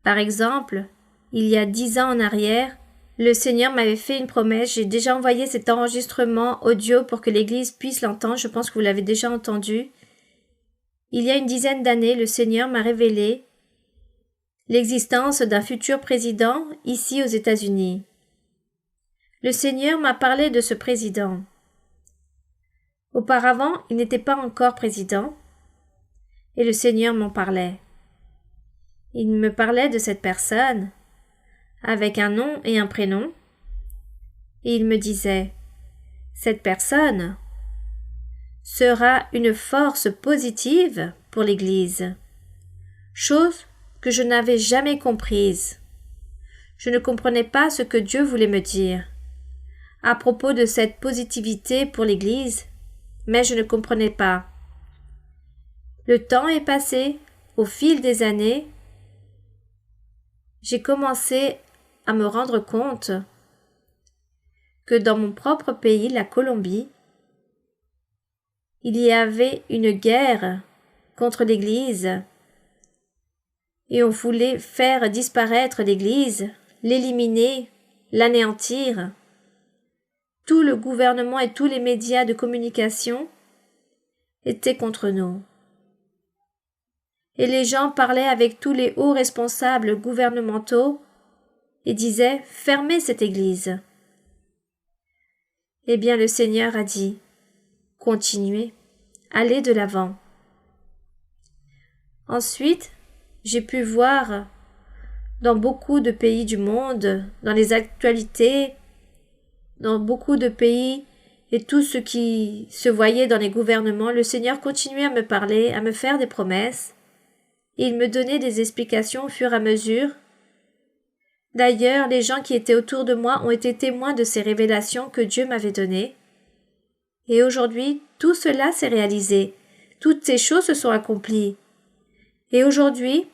Par exemple, il y a 10 ans en arrière, le Seigneur m'avait fait une promesse. J'ai déjà envoyé cet enregistrement audio pour que l'Église puisse l'entendre. Je pense que vous l'avez déjà entendu. Il y a une dizaine d'années, le Seigneur m'a révélé l'existence d'un futur président ici aux États-Unis. Le Seigneur m'a parlé de ce président. Auparavant, il n'était pas encore président. Et le Seigneur m'en parlait. Il me parlait de cette personne, avec un nom et un prénom, et il me disait, cette personne sera une force positive pour l'Église, chose que je n'avais jamais comprise. Je ne comprenais pas ce que Dieu voulait me dire à propos de cette positivité pour l'Église, mais je ne comprenais pas. Le temps est passé, au fil des années, j'ai commencé à me rendre compte que dans mon propre pays, la Colombie, il y avait une guerre contre l'Église et on voulait faire disparaître l'Église, l'éliminer, l'anéantir. tout le gouvernement et tous les médias de communication étaient contre nous. Et les gens parlaient avec tous les hauts responsables gouvernementaux et disaient « Fermez cette église ». Eh bien, le Seigneur a dit « Continuez, allez de l'avant ». Ensuite, j'ai pu voir dans beaucoup de pays du monde, dans les actualités, dans beaucoup de pays et tout ce qui se voyait dans les gouvernements, le Seigneur continuait à me parler, à me faire des promesses, et il me donnait des explications au fur et à mesure. D'ailleurs, les gens qui étaient autour de moi ont été témoins de ces révélations que Dieu m'avait données. Et aujourd'hui, tout cela s'est réalisé. Toutes ces choses se sont accomplies. Et aujourd'hui,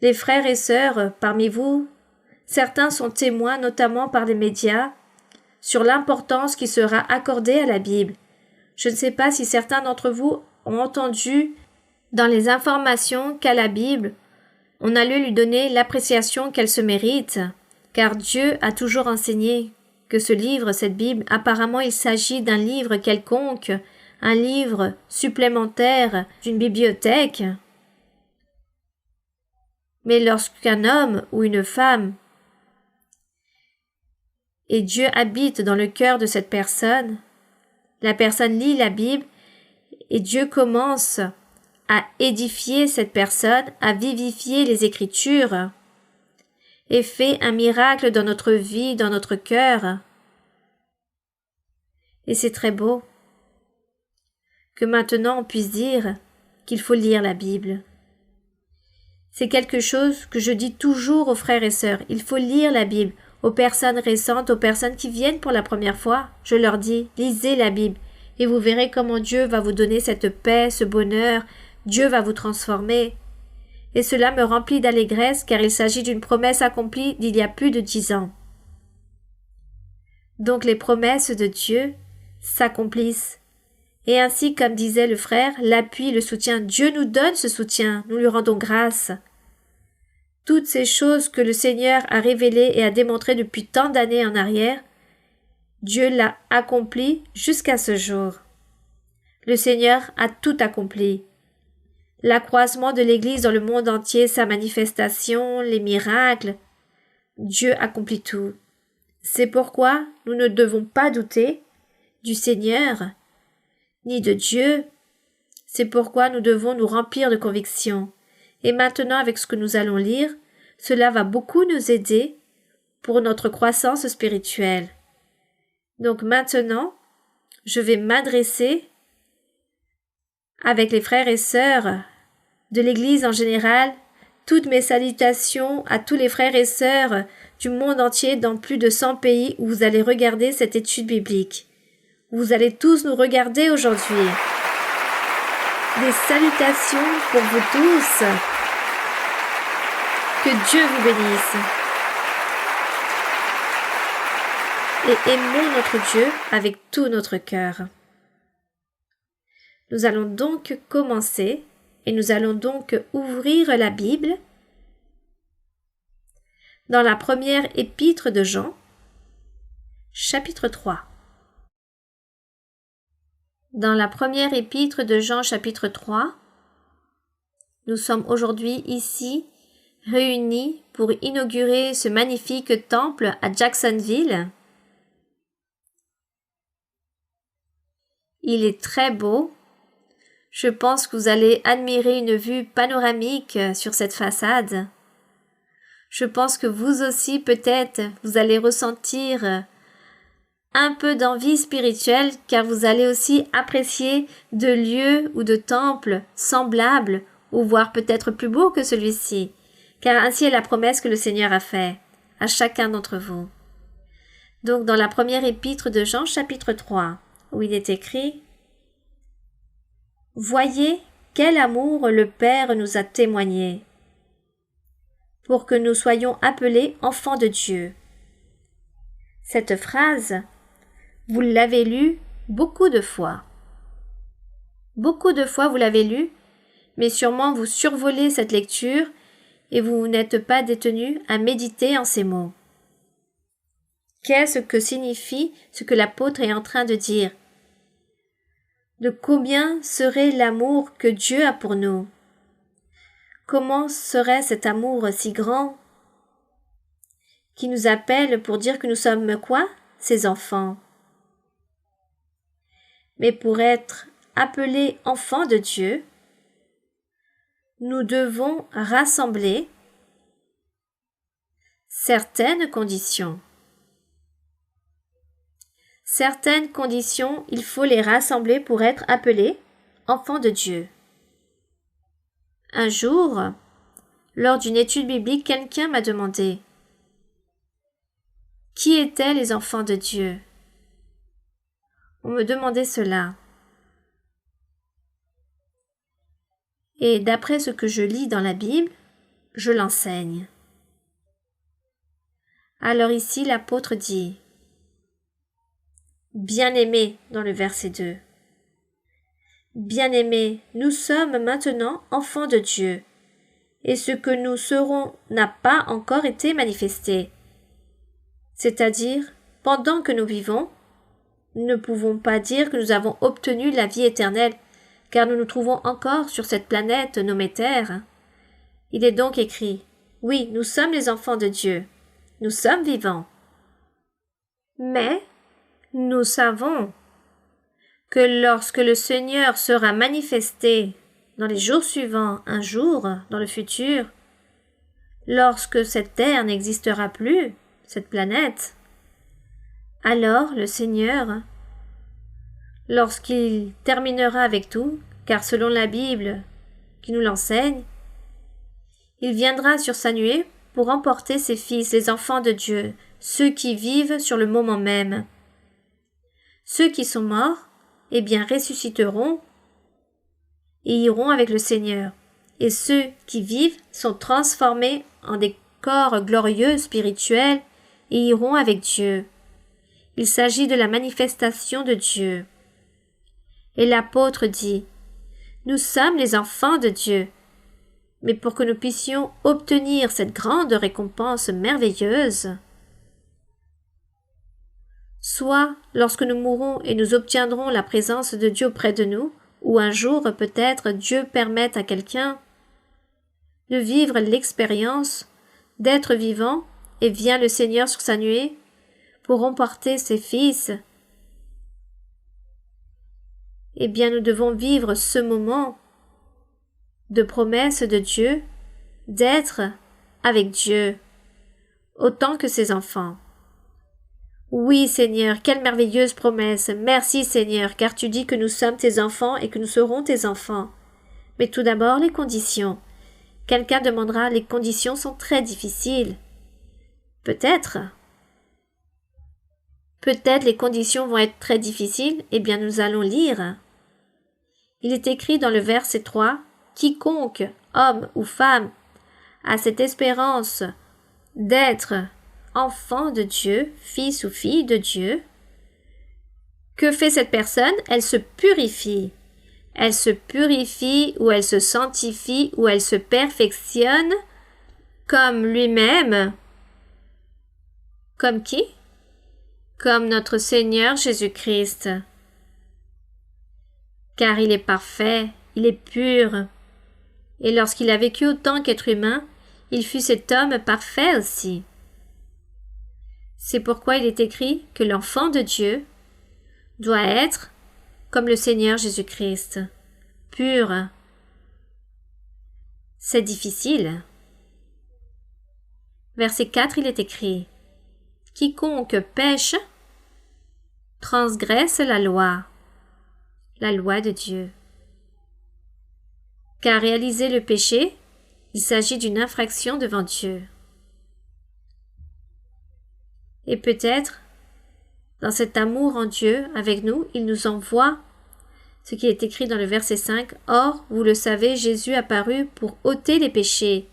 les frères et sœurs parmi vous, certains sont témoins, notamment par les médias, sur l'importance qui sera accordée à la Bible. Je ne sais pas si certains d'entre vous ont entendu dans les informations qu'à la Bible, on allait lui donner l'appréciation qu'elle se mérite, car Dieu a toujours enseigné que ce livre, cette Bible, apparemment il s'agit d'un livre quelconque, un livre supplémentaire d'une bibliothèque. Mais lorsqu'un homme ou une femme et Dieu habite dans le cœur de cette personne, la personne lit la Bible et Dieu commence à édifier cette personne, à vivifier les Écritures et fait un miracle dans notre vie, dans notre cœur. Et c'est très beau que maintenant on puisse dire qu'il faut lire la Bible. C'est quelque chose que je dis toujours aux frères et sœurs. Il faut lire la Bible. Aux personnes récentes, aux personnes qui viennent pour la première fois, je leur dis, lisez la Bible et vous verrez comment Dieu va vous donner cette paix, ce bonheur. Dieu va vous transformer. Et cela me remplit d'allégresse car il s'agit d'une promesse accomplie d'il y a plus de 10 ans. Donc les promesses de Dieu s'accomplissent. Et ainsi, comme disait le frère, l'appui, le soutien, Dieu nous donne ce soutien, nous lui rendons grâce. Toutes ces choses que le Seigneur a révélées et a démontrées depuis tant d'années en arrière, Dieu l'a accompli jusqu'à ce jour. Le Seigneur a tout accompli. L'accroissement de l'Église dans le monde entier, sa manifestation, les miracles, Dieu accomplit tout. C'est pourquoi nous ne devons pas douter du Seigneur, ni de Dieu. C'est pourquoi nous devons nous remplir de conviction. Et maintenant, avec ce que nous allons lire, cela va beaucoup nous aider pour notre croissance spirituelle. Donc maintenant, je vais m'adresser avec les frères et sœurs de l'Église en général, toutes mes salutations à tous les frères et sœurs du monde entier dans plus de 100 pays où vous allez regarder cette étude biblique. Vous allez tous nous regarder aujourd'hui. Des salutations pour vous tous. Que Dieu vous bénisse. Et aimons notre Dieu avec tout notre cœur. Nous allons donc commencer et nous allons donc ouvrir la Bible dans la première épître de Jean, chapitre 3. Dans la première épître de Jean, chapitre 3, nous sommes aujourd'hui ici réunis pour inaugurer ce magnifique temple à Jacksonville. Il est très beau. Je pense que vous allez admirer une vue panoramique sur cette façade. Je pense que vous aussi, peut-être, vous allez ressentir un peu d'envie spirituelle car vous allez aussi apprécier de lieux ou de temples semblables ou voire peut-être plus beaux que celui-ci, car ainsi est la promesse que le Seigneur a faite à chacun d'entre vous. Donc dans la première épître de Jean, chapitre 3, où il est écrit « Voyez quel amour le Père nous a témoigné, pour que nous soyons appelés enfants de Dieu. » Cette phrase, vous l'avez lue beaucoup de fois. Beaucoup de fois vous l'avez lue, mais sûrement vous survolez cette lecture et vous n'êtes pas détenu à méditer en ces mots. Qu'est-ce que signifie ce que l'apôtre est en train de dire? De combien serait l'amour que Dieu a pour nous? Comment serait cet amour si grand qui nous appelle pour dire que nous sommes quoi? Ses enfants. Mais pour être appelés enfants de Dieu, nous devons rassembler certaines conditions. Certaines conditions, il faut les rassembler pour être appelés enfants de Dieu. Un jour, lors d'une étude biblique, quelqu'un m'a demandé qui étaient les enfants de Dieu. On me demandait cela. Et d'après ce que je lis dans la Bible, je l'enseigne. Alors ici, l'apôtre dit « Bien-aimés » dans le verset 2. « Bien-aimés, nous sommes maintenant enfants de Dieu, et ce que nous serons n'a pas encore été manifesté. » C'est-à-dire, pendant que nous vivons, nous ne pouvons pas dire que nous avons obtenu la vie éternelle, car nous nous trouvons encore sur cette planète nommée Terre. Il est donc écrit, oui, nous sommes les enfants de Dieu, nous sommes vivants. Mais nous savons que lorsque le Seigneur sera manifesté dans les jours suivants, un jour, dans le futur, lorsque cette Terre n'existera plus, cette planète, alors le Seigneur, lorsqu'il terminera avec tout, car selon la Bible qui nous l'enseigne, il viendra sur sa nuée pour emporter ses fils, les enfants de Dieu, ceux qui vivent sur le moment même. Ceux qui sont morts, eh bien ressusciteront et iront avec le Seigneur, et ceux qui vivent sont transformés en des corps glorieux spirituels et iront avec Dieu. Il s'agit de la manifestation de Dieu. Et l'apôtre dit, « Nous sommes les enfants de Dieu. » Mais pour que nous puissions obtenir cette grande récompense merveilleuse, soit lorsque nous mourrons et nous obtiendrons la présence de Dieu près de nous, ou un jour peut-être Dieu permette à quelqu'un de vivre l'expérience d'être vivant et vient le Seigneur sur sa nuée pour emporter ses fils, eh bien nous devons vivre ce moment de promesse de Dieu, d'être avec Dieu, autant que ses enfants. Oui, Seigneur, quelle merveilleuse promesse! Merci, Seigneur, car tu dis que nous sommes tes enfants et que nous serons tes enfants. Mais tout d'abord, les conditions. Quelqu'un demandera, les conditions sont très difficiles. Peut-être. Peut-être les conditions vont être très difficiles, eh bien nous allons lire. Il est écrit dans le verset 3, « Quiconque, homme ou femme, a cette espérance d'être enfant de Dieu, fils ou fille de Dieu, que fait cette personne? Elle se purifie. Elle se purifie ou elle se sanctifie ou elle se perfectionne comme lui-même. Comme qui? Comme notre Seigneur Jésus-Christ. Car il est parfait, il est pur. Et lorsqu'il a vécu autant qu'être humain, il fut cet homme parfait aussi. C'est pourquoi il est écrit que l'enfant de Dieu doit être comme le Seigneur Jésus-Christ, pur. C'est difficile. Verset 4, il est écrit « Quiconque pêche transgresse la loi de Dieu. » Car réaliser le péché, il s'agit d'une infraction devant Dieu. Et peut-être, dans cet amour en Dieu avec nous, il nous envoie ce qui est écrit dans le verset 5, « Or, vous le savez, Jésus apparut pour ôter les péchés.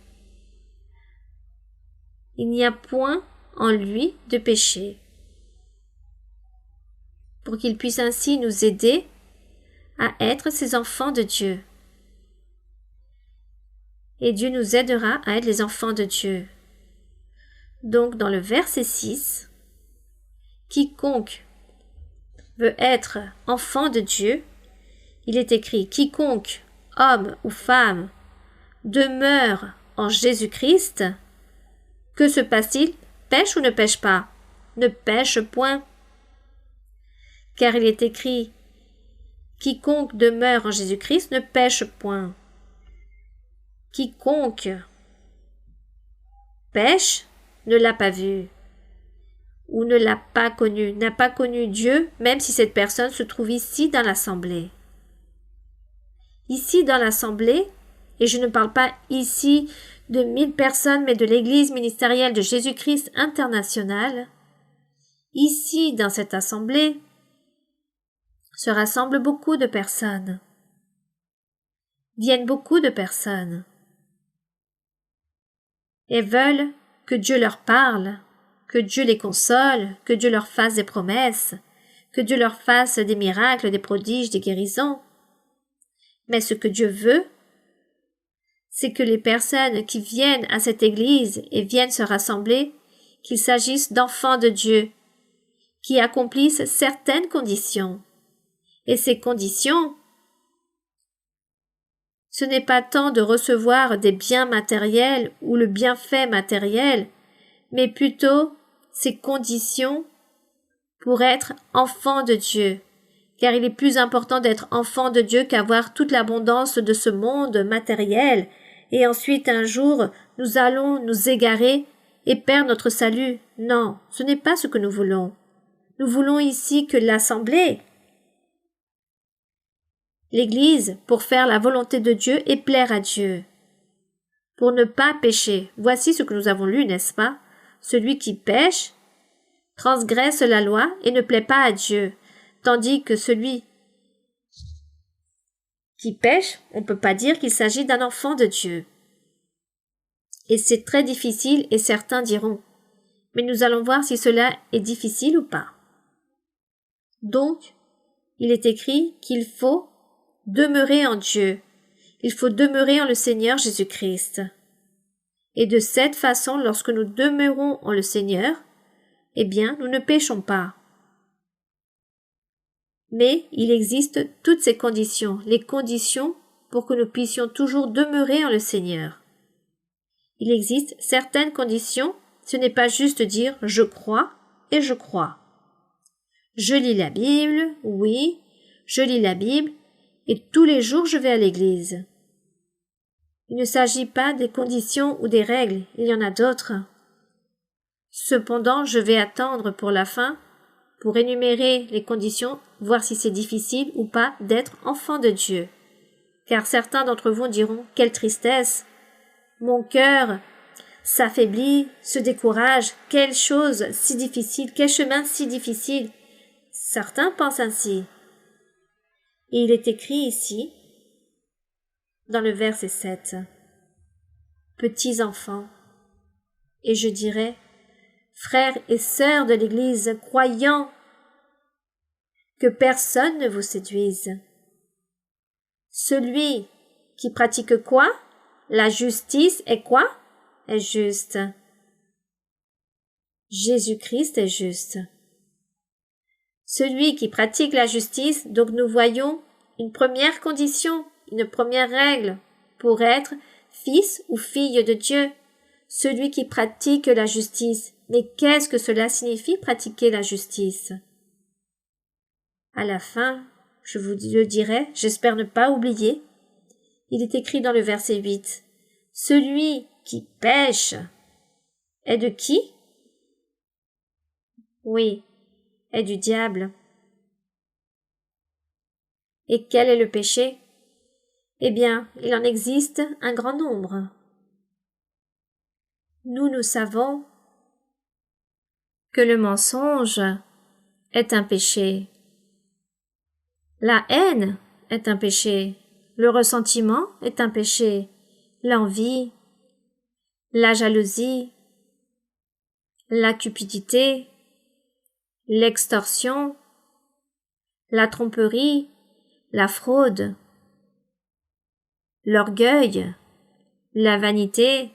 Il n'y a point en lui de péché. » Pour qu'il puisse ainsi nous aider à être ses enfants de Dieu. Et Dieu nous aidera à être les enfants de Dieu. Donc, dans le verset 6, quiconque veut être enfant de Dieu, il est écrit quiconque, homme ou femme, demeure en Jésus-Christ, que se passe-t-il? Pêche ou ne pêche pas? Ne pêche point. Car il est écrit quiconque demeure en Jésus-Christ ne pêche point. Quiconque pêche ne l'a pas vu ou ne l'a pas connu, n'a pas connu Dieu, même si cette personne se trouve ici dans l'assemblée. Ici dans l'assemblée, et je ne parle pas ici de 1000 personnes, mais de l'Église ministérielle de Jésus-Christ internationale, ici dans cette assemblée se rassemblent beaucoup de personnes. Viennent beaucoup de personnes et veulent que Dieu leur parle, que Dieu les console, que Dieu leur fasse des promesses, que Dieu leur fasse des miracles, des prodiges, des guérisons. Mais ce que Dieu veut, c'est que les personnes qui viennent à cette église et viennent se rassembler, qu'il s'agisse d'enfants de Dieu, qui accomplissent certaines conditions. Et ces conditions, ce n'est pas tant de recevoir des biens matériels ou le bienfait matériel, mais plutôt ces conditions pour être enfant de Dieu. Car il est plus important d'être enfant de Dieu qu'avoir toute l'abondance de ce monde matériel, et ensuite un jour nous allons nous égarer et perdre notre salut. Non, ce n'est pas ce que nous voulons. Nous voulons ici que l'Assemblée, l'Église, pour faire la volonté de Dieu et plaire à Dieu, pour ne pas pécher. Voici ce que nous avons lu, n'est-ce pas? Celui qui pêche transgresse la loi et ne plaît pas à Dieu, tandis que celui qui pêche, on ne peut pas dire qu'il s'agit d'un enfant de Dieu. Et c'est très difficile et certains diront, mais nous allons voir si cela est difficile ou pas. Donc, il est écrit qu'il faut demeurer en Dieu. Il faut demeurer en le Seigneur Jésus-Christ. Et de cette façon, lorsque nous demeurons en le Seigneur, eh bien, nous ne péchons pas. Mais il existe toutes ces conditions, les conditions pour que nous puissions toujours demeurer en le Seigneur. Il existe certaines conditions, ce n'est pas juste dire « je crois » et « je crois ». Je lis la Bible, oui, je lis la Bible, et tous les jours je vais à l'église. Il ne s'agit pas des conditions ou des règles, il y en a d'autres. Cependant, je vais attendre pour la fin, pour énumérer les conditions, voir si c'est difficile ou pas d'être enfant de Dieu. Car certains d'entre vous diront « quelle tristesse ! Mon cœur s'affaiblit, se décourage, quelle chose si difficile, quel chemin si difficile !» Certains pensent ainsi. Et il est écrit ici, dans le verset 7, « Petits enfants, et je dirais, frères et sœurs de l'Église, croyants, que personne ne vous séduise. Celui qui pratique quoi? La justice est quoi? Est juste. Jésus-Christ est juste. Celui qui pratique la justice, donc nous voyons une première condition, une première règle pour être fils ou fille de Dieu. Celui qui pratique la justice. Mais qu'est-ce que cela signifie pratiquer la justice? À la fin, je vous le dirai, j'espère ne pas oublier. Il est écrit dans le verset 8. Celui qui pêche est de qui? Oui, est du diable. Et quel est le péché? Eh bien, il en existe un grand nombre. Nous savons que le mensonge est un péché. La haine est un péché. Le ressentiment est un péché. L'envie, la jalousie, la cupidité, l'extorsion, la tromperie, la fraude, l'orgueil, la vanité,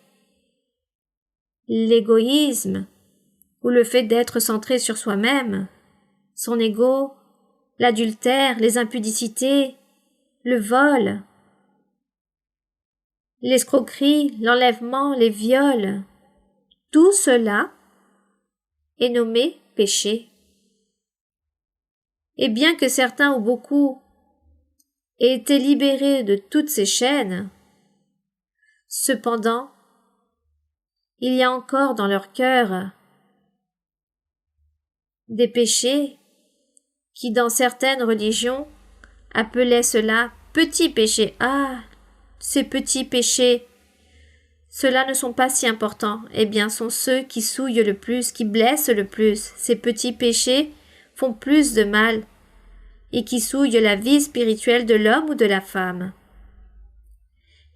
l'égoïsme ou le fait d'être centré sur soi-même, son ego, l'adultère, les impudicités, le vol, l'escroquerie, l'enlèvement, les viols, tout cela est nommé péché. Et bien que certains ou beaucoup aient été libérés de toutes ces chaînes, cependant, il y a encore dans leur cœur des péchés qui, dans certaines religions, appelaient cela petits péchés. Ah, ces petits péchés, ceux-là ne sont pas si importants. Eh bien, sont ceux qui souillent le plus, qui blessent le plus. Ces petits péchés font plus de mal et qui souillent la vie spirituelle de l'homme ou de la femme.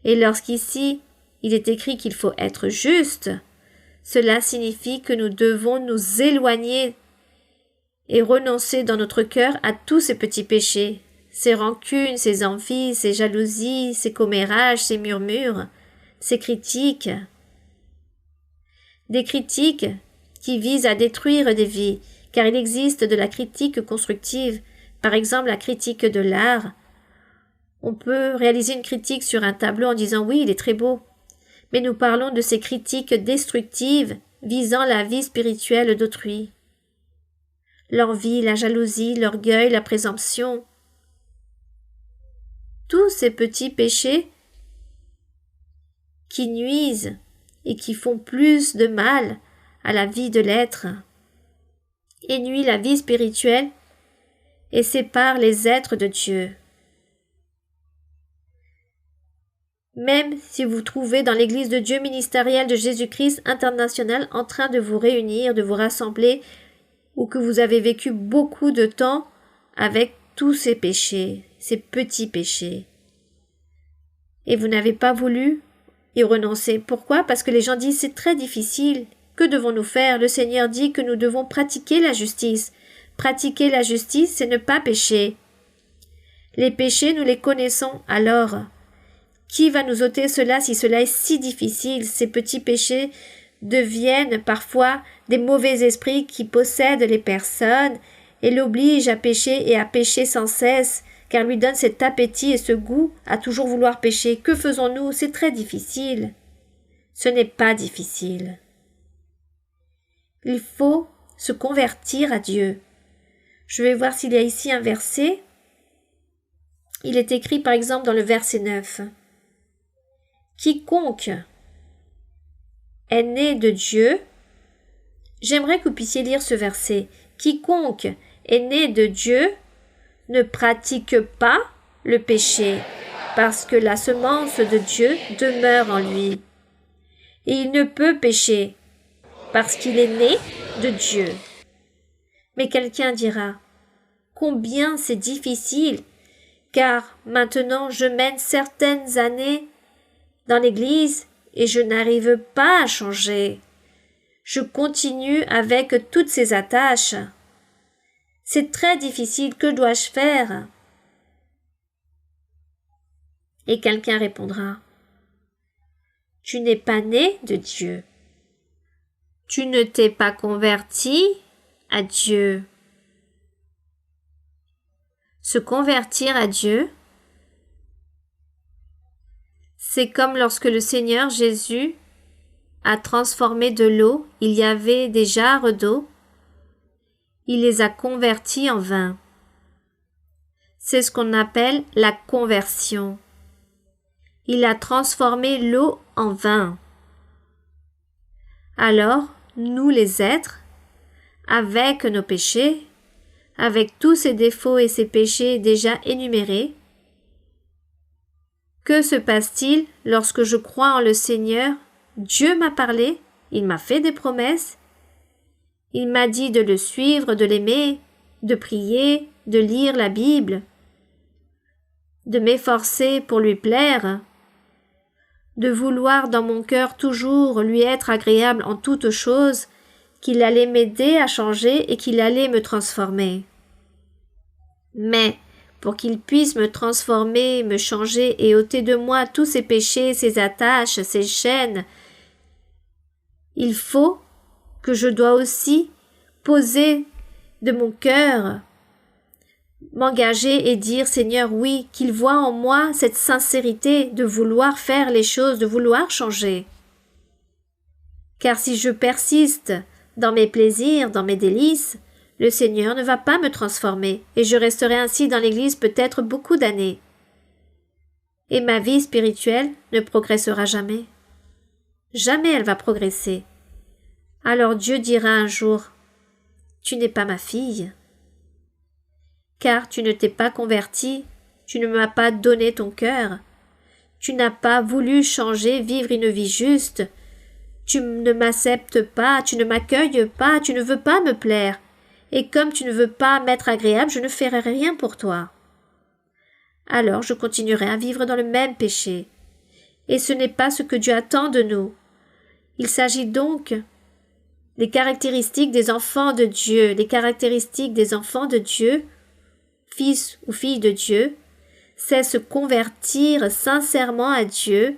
Et lorsqu'ici, il est écrit qu'il faut être juste, cela signifie que nous devons nous éloigner et renoncer dans notre cœur à tous ces petits péchés, ces rancunes, ces envies, ces jalousies, ces commérages, ces murmures, ces critiques. Des critiques qui visent à détruire des vies, car il existe de la critique constructive, par exemple la critique de l'art. On peut réaliser une critique sur un tableau en disant « oui, il est très beau », mais nous parlons de ces critiques destructives visant la vie spirituelle d'autrui. L'envie, la jalousie, l'orgueil, la présomption. Tous ces petits péchés qui nuisent et qui font plus de mal à la vie de l'être et nuisent la vie spirituelle et séparent les êtres de Dieu. Même si vous trouvez dans l'Église de Dieu ministérielle de Jésus-Christ international en train de vous réunir, de vous rassembler, ou que vous avez vécu beaucoup de temps avec tous ces péchés, ces petits péchés. Et vous n'avez pas voulu y renoncer. Pourquoi? Parce que les gens disent c'est très difficile. Que devons-nous faire? Le Seigneur dit que nous devons pratiquer la justice. Pratiquer la justice, c'est ne pas pécher. Les péchés, nous les connaissons alors. Qui va nous ôter cela si cela est si difficile? Ces petits péchés deviennent parfois des mauvais esprits qui possèdent les personnes et l'obligent à pécher et à pécher sans cesse, car lui donne cet appétit et ce goût à toujours vouloir pécher. Que faisons-nous? C'est très difficile. Ce n'est pas difficile. Il faut se convertir à Dieu. Je vais voir s'il y a ici un verset. Il est écrit par exemple dans le verset 9. Quiconque est né de Dieu. J'aimerais que vous puissiez lire ce verset. Quiconque est né de Dieu ne pratique pas le péché, parce que la semence de Dieu demeure en lui. Et il ne peut pécher, parce qu'il est né de Dieu. Mais quelqu'un dira, combien c'est difficile, car maintenant je mène certaines années dans l'Église et je n'arrive pas à changer. Je continue avec toutes ces attaches. C'est très difficile, que dois-je faire? Et quelqu'un répondra, tu n'es pas né de Dieu. Tu ne t'es pas converti à Dieu. Se convertir à Dieu, c'est comme lorsque le Seigneur Jésus a transformé de l'eau, il y avait des jarres d'eau, il les a convertis en vin. C'est ce qu'on appelle la conversion. Il a transformé l'eau en vin. Alors, nous les êtres, avec nos péchés, avec tous ces défauts et ces péchés déjà énumérés, que se passe-t-il lorsque je crois en le Seigneur? Dieu m'a parlé, il m'a fait des promesses, il m'a dit de le suivre, de l'aimer, de prier, de lire la Bible, de m'efforcer pour lui plaire, de vouloir dans mon cœur toujours lui être agréable en toutes choses, qu'il allait m'aider à changer et qu'il allait me transformer. Mais pour qu'il puisse me transformer, me changer et ôter de moi tous ces péchés, ces attaches, ces chaînes, il faut que je dois aussi poser de mon cœur, m'engager et dire Seigneur, oui, qu'il voit en moi cette sincérité de vouloir faire les choses, de vouloir changer. Car si je persiste dans mes plaisirs, dans mes délices, le Seigneur ne va pas me transformer et je resterai ainsi dans l'Église peut-être beaucoup d'années. Et ma vie spirituelle ne progressera jamais. Jamais elle va progresser. Alors Dieu dira un jour « Tu n'es pas ma fille, car tu ne t'es pas convertie, tu ne m'as pas donné ton cœur, tu n'as pas voulu changer, vivre une vie juste, tu ne m'acceptes pas, tu ne m'accueilles pas, tu ne veux pas me plaire, et comme tu ne veux pas m'être agréable, je ne ferai rien pour toi. » Alors je continuerai à vivre dans le même péché. Et ce n'est pas ce que Dieu attend de nous. Il s'agit donc des caractéristiques des enfants de Dieu. Les caractéristiques des enfants de Dieu, fils ou filles de Dieu, c'est se convertir sincèrement à Dieu,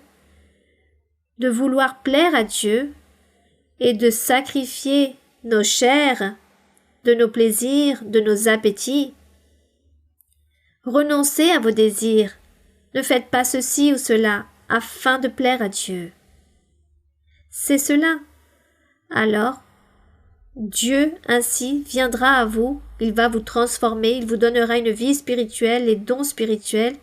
de vouloir plaire à Dieu et de sacrifier nos chairs, de nos plaisirs, de nos appétits. Renoncez à vos désirs. Ne faites pas ceci ou cela afin de plaire à Dieu. C'est cela. Alors, Dieu ainsi viendra à vous, il va vous transformer, il vous donnera une vie spirituelle, les dons spirituels,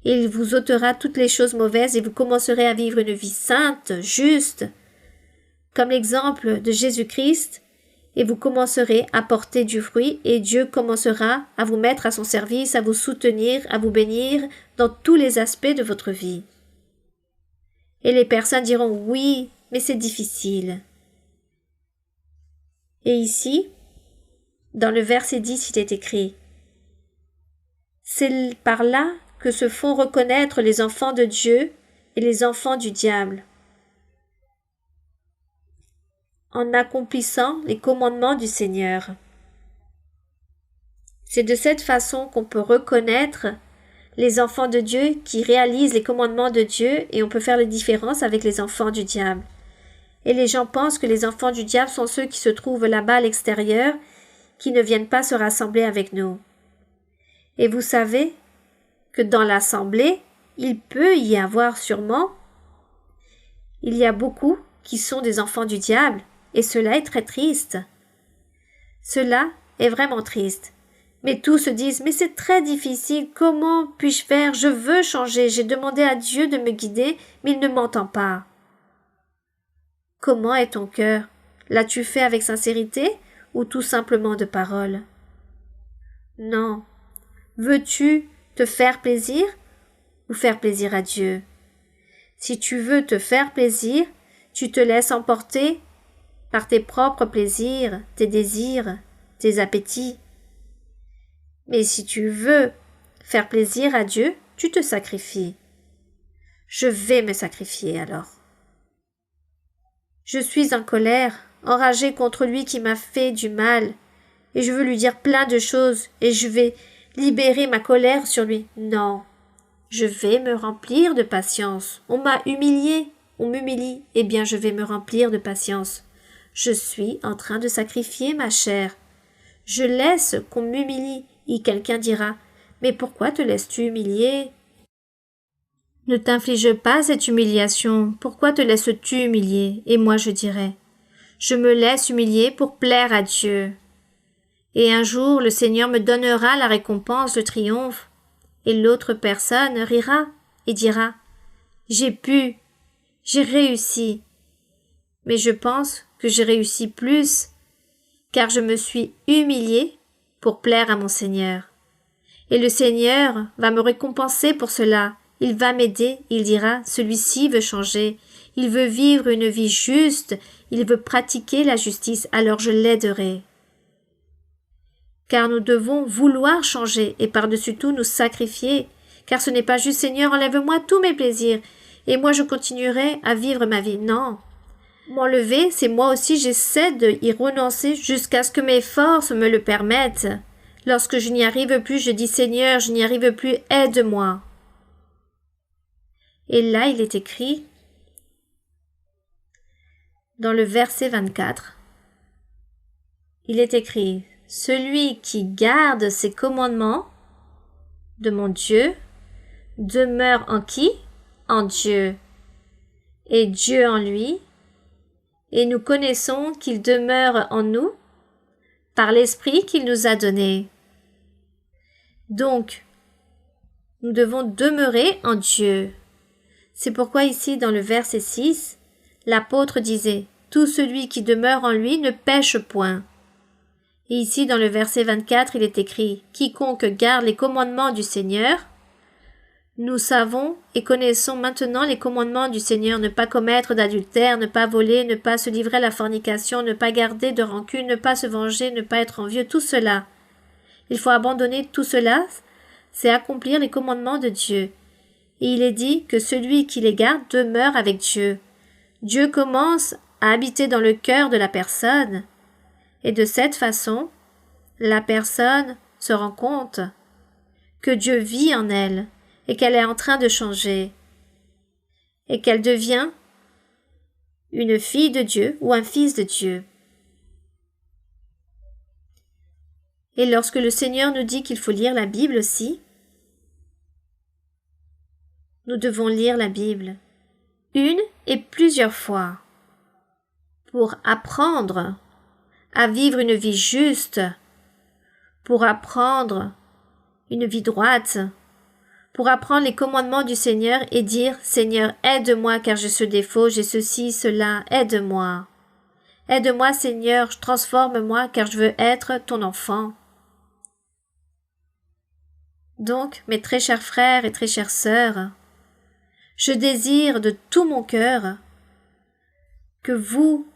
et il vous ôtera toutes les choses mauvaises et vous commencerez à vivre une vie sainte, juste, comme l'exemple de Jésus-Christ, et vous commencerez à porter du fruit et Dieu commencera à vous mettre à son service, à vous soutenir, à vous bénir dans tous les aspects de votre vie. Et les personnes diront « Oui, mais c'est difficile. » Et ici, dans le verset 10, il est écrit « C'est par là que se font reconnaître les enfants de Dieu et les enfants du diable. » En accomplissant les commandements du Seigneur. C'est de cette façon qu'on peut reconnaître les enfants de Dieu qui réalisent les commandements de Dieu et on peut faire la différence avec les enfants du diable. Et les gens pensent que les enfants du diable sont ceux qui se trouvent là-bas à l'extérieur, qui ne viennent pas se rassembler avec nous. Et vous savez que dans l'assemblée, il peut y avoir sûrement, il y a beaucoup qui sont des enfants du diable. Et cela est très triste. Cela est vraiment triste. Mais tous se disent, mais c'est très difficile, comment puis-je faire? Je veux changer, j'ai demandé à Dieu de me guider, mais il ne m'entend pas. Comment est ton cœur? L'as-tu fait avec sincérité ou tout simplement de paroles? Non. Veux-tu te faire plaisir ou faire plaisir à Dieu? Si tu veux te faire plaisir, tu te laisses emporter par tes propres plaisirs, tes désirs, tes appétits. Mais si tu veux faire plaisir à Dieu, tu te sacrifies. Je vais me sacrifier alors. Je suis en colère, enragée contre lui qui m'a fait du mal, et je veux lui dire plein de choses, et je vais libérer ma colère sur lui. Non, je vais me remplir de patience. On m'a humilié, on m'humilie, eh bien je vais me remplir de patience. Je suis en train de sacrifier ma chair. Je laisse qu'on m'humilie, et quelqu'un dira « Mais pourquoi te laisses-tu humilier ?» Ne t'inflige pas cette humiliation, pourquoi te laisses-tu humilier? Et moi je dirais « Je me laisse humilier pour plaire à Dieu. » Et un jour le Seigneur me donnera la récompense, le triomphe, et l'autre personne rira et dira « J'ai réussi. » Mais je pense que j'ai réussi plus, car je me suis humilié pour plaire à mon Seigneur. Et le Seigneur va me récompenser pour cela. Il va m'aider, il dira, celui-ci veut changer, il veut vivre une vie juste, il veut pratiquer la justice, alors je l'aiderai. Car nous devons vouloir changer et par-dessus tout nous sacrifier, car ce n'est pas juste Seigneur, enlève-moi tous mes plaisirs, et moi je continuerai à vivre ma vie. Non. M'enlever, c'est moi aussi j'essaie d'y renoncer jusqu'à ce que mes forces me le permettent. Lorsque je n'y arrive plus, je dis Seigneur, je n'y arrive plus, aide-moi. Et là, il est écrit dans le verset 24, il est écrit, « Celui qui garde ses commandements de mon Dieu demeure en qui? En Dieu, et Dieu en lui, et nous connaissons qu'il demeure en nous par l'Esprit qu'il nous a donné. » Donc, nous devons demeurer en Dieu. C'est pourquoi ici, dans le verset 6, l'apôtre disait « Tout celui qui demeure en lui ne pêche point. » Et ici, dans le verset 24, il est écrit « Quiconque garde les commandements du Seigneur », nous savons et connaissons maintenant les commandements du Seigneur, ne pas commettre d'adultère, ne pas voler, ne pas se livrer à la fornication, ne pas garder de rancune, ne pas se venger, ne pas être envieux, tout cela. Il faut abandonner tout cela, c'est accomplir les commandements de Dieu. Et il est dit que celui qui les garde demeure avec Dieu. Dieu commence à habiter dans le cœur de la personne, et de cette façon, la personne se rend compte que Dieu vit en elle, et qu'elle est en train de changer, et qu'elle devient une fille de Dieu ou un fils de Dieu. Et lorsque le Seigneur nous dit qu'il faut lire la Bible aussi, nous devons lire la Bible une et plusieurs fois pour apprendre à vivre une vie juste, pour apprendre une vie droite, pour apprendre les commandements du Seigneur et dire « Seigneur, aide-moi car j'ai ce défaut, j'ai ceci, cela, aide-moi. Aide-moi Seigneur, transforme-moi car je veux être ton enfant. » Donc, mes très chers frères et très chères sœurs, je désire de tout mon cœur que vous,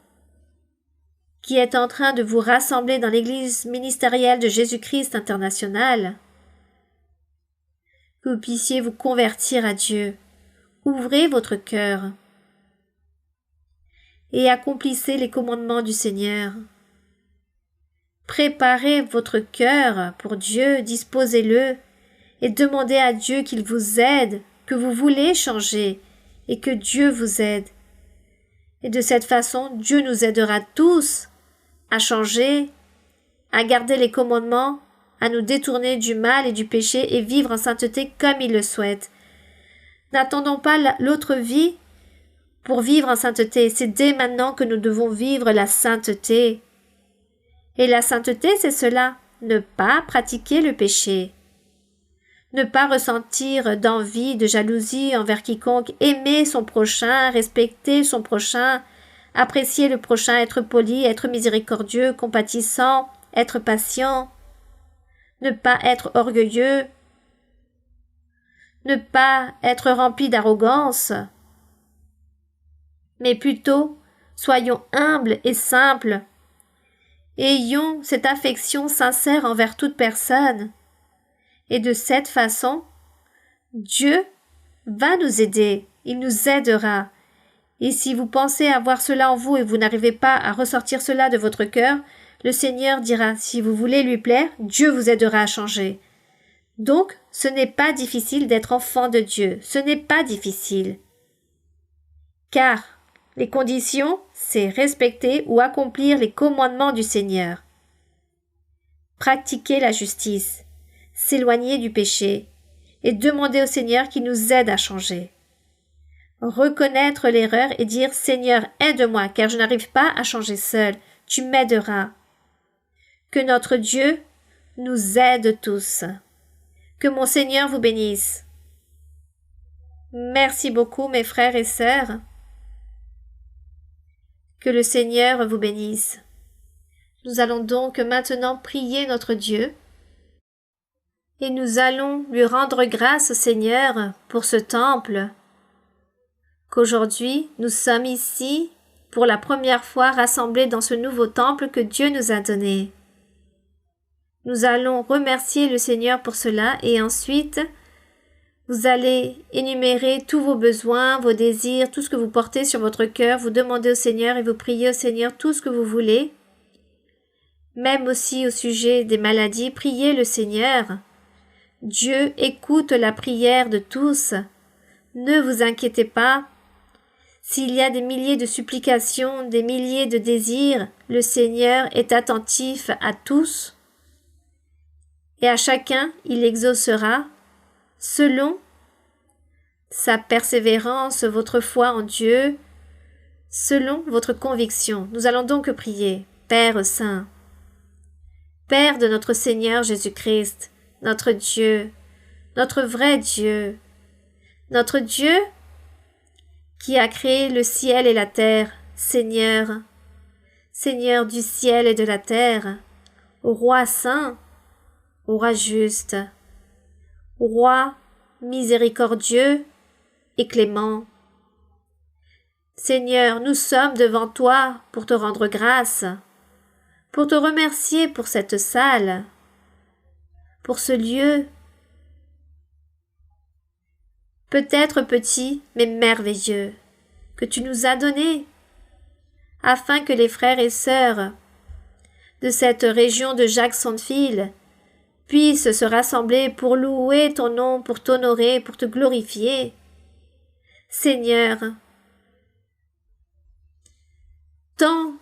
qui êtes en train de vous rassembler dans l'Église ministérielle de Jésus-Christ international, que vous puissiez vous convertir à Dieu. Ouvrez votre cœur et accomplissez les commandements du Seigneur. Préparez votre cœur pour Dieu, disposez-le et demandez à Dieu qu'il vous aide, que vous voulez changer et que Dieu vous aide. Et de cette façon, Dieu nous aidera tous à changer, à garder les commandements, à nous détourner du mal et du péché et vivre en sainteté comme il le souhaite. N'attendons pas l'autre vie pour vivre en sainteté. C'est dès maintenant que nous devons vivre la sainteté. Et la sainteté, c'est cela, ne pas pratiquer le péché. Ne pas ressentir d'envie, de jalousie envers quiconque, aimer son prochain, respecter son prochain, apprécier le prochain, être poli, être miséricordieux, compatissant, être patient, ne pas être orgueilleux, ne pas être rempli d'arrogance, mais plutôt soyons humbles et simples, ayons cette affection sincère envers toute personne, et de cette façon, Dieu va nous aider, il nous aidera. Et si vous pensez avoir cela en vous et vous n'arrivez pas à ressortir cela de votre cœur, le Seigneur dira, si vous voulez lui plaire, Dieu vous aidera à changer. Donc, ce n'est pas difficile d'être enfant de Dieu, ce n'est pas difficile. Car les conditions, c'est respecter ou accomplir les commandements du Seigneur. Pratiquer la justice, s'éloigner du péché et demander au Seigneur qu'il nous aide à changer. Reconnaître l'erreur et dire « Seigneur, aide-moi car je n'arrive pas à changer seul, tu m'aideras. » Que notre Dieu nous aide tous. Que mon Seigneur vous bénisse. Merci beaucoup mes frères et sœurs. Que le Seigneur vous bénisse. Nous allons donc maintenant prier notre Dieu et nous allons lui rendre grâce au Seigneur pour ce temple, qu'aujourd'hui nous sommes ici pour la première fois rassemblés dans ce nouveau temple que Dieu nous a donné. Nous allons remercier le Seigneur pour cela et ensuite vous allez énumérer tous vos besoins, vos désirs, tout ce que vous portez sur votre cœur, vous demandez au Seigneur et vous priez au Seigneur tout ce que vous voulez. Même aussi au sujet des maladies, priez le Seigneur. Dieu écoute la prière de tous. Ne vous inquiétez pas. S'il y a des milliers de supplications, des milliers de désirs, le Seigneur est attentif à tous et à chacun il exaucera selon sa persévérance, votre foi en Dieu, selon votre conviction. Nous allons donc prier. Père Saint, Père de notre Seigneur Jésus-Christ, notre Dieu, notre vrai Dieu, notre Dieu qui a créé le ciel et la terre, Seigneur, Seigneur du ciel et de la terre, au Roi saint, au Roi juste, au Roi miséricordieux et clément. Seigneur, nous sommes devant toi pour te rendre grâce, pour te remercier pour cette salle, pour ce lieu, peut-être petit mais merveilleux, que tu nous as donné, afin que les frères et sœurs de cette région de Jacksonville puissent se rassembler pour louer ton nom, pour t'honorer, pour te glorifier. Seigneur, tends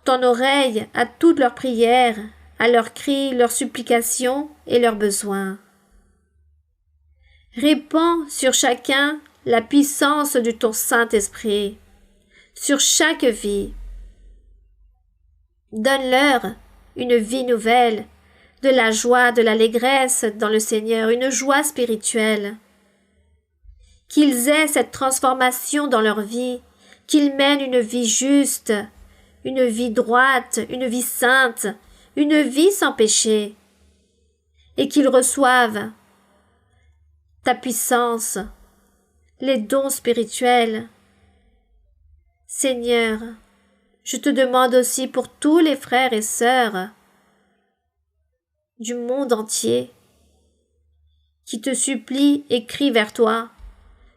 ton oreille à toutes leurs prières, à leurs cris, leurs supplications et leurs besoins. Répands sur chacun la puissance de ton Saint-Esprit, sur chaque vie. Donne-leur une vie nouvelle, de la joie, de l'allégresse dans le Seigneur, une joie spirituelle. Qu'ils aient cette transformation dans leur vie, qu'ils mènent une vie juste, une vie droite, une vie sainte, une vie sans péché, et qu'ils reçoivent ta puissance, les dons spirituels. Seigneur, je te demande aussi pour tous les frères et sœurs du monde entier qui te supplient et crient vers toi.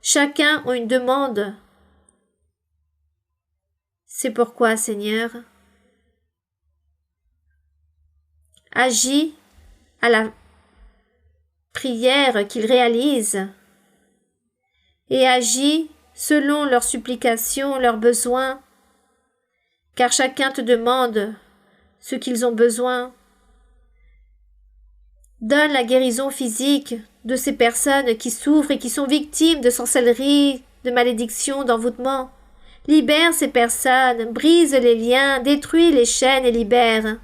Chacun a une demande. C'est pourquoi, Seigneur, agis à la prière qu'ils réalisent et agis selon leurs supplications, leurs besoins, car chacun te demande ce qu'ils ont besoin. Donne la guérison physique de ces personnes qui souffrent et qui sont victimes de sorcellerie, de malédiction, d'envoûtement. Libère ces personnes, brise les liens, détruis les chaînes et libère.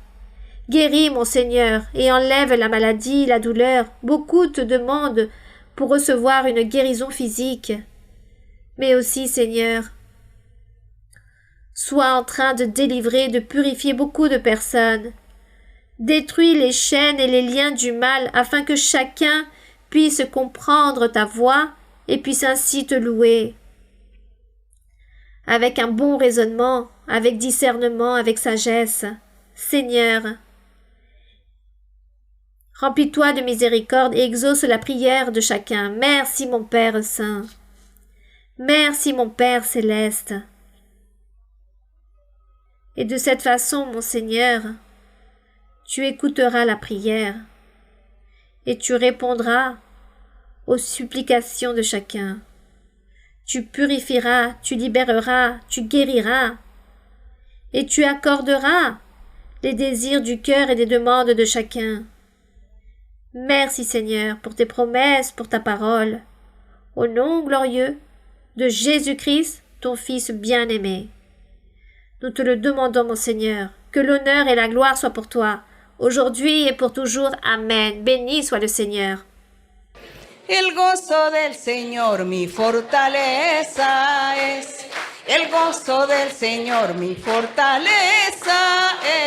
Guéris, mon Seigneur, et enlève la maladie, la douleur. Beaucoup te demandent pour recevoir une guérison physique. Mais aussi, Seigneur, sois en train de délivrer, de purifier beaucoup de personnes. Détruis les chaînes et les liens du mal afin que chacun puisse comprendre ta voix et puisse ainsi te louer. Avec un bon raisonnement, avec discernement, avec sagesse. Seigneur, remplis-toi de miséricorde et exauce la prière de chacun. Merci mon Père Saint. Merci mon Père Céleste. Et de cette façon, mon Seigneur, tu écouteras la prière et tu répondras aux supplications de chacun. Tu purifieras, tu libéreras, tu guériras et tu accorderas les désirs du cœur et des demandes de chacun. Merci Seigneur pour tes promesses, pour ta parole. Au nom glorieux de Jésus-Christ, ton Fils bien-aimé. Nous te le demandons, mon Seigneur, que l'honneur et la gloire soient pour toi, aujourd'hui et pour toujours. Amen. Béni soit le Seigneur. El gozo del Señor mi fortaleza es. El gozo del Señor mi fortaleza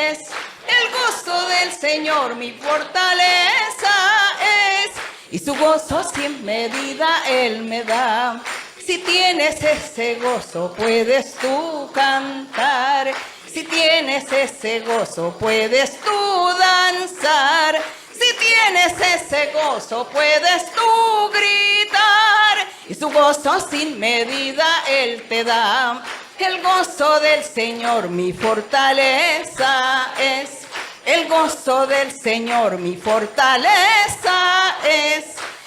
es. El gozo del Señor mi fortaleza es. Y su gozo sin medida Él me da. Si tienes ese gozo puedes tú cantar. Si tienes ese gozo puedes tú danzar. Si tienes ese gozo puedes tú gritar. Y su gozo sin medida Él te da. El gozo del Señor mi fortaleza es. El gozo del Señor mi fortaleza es.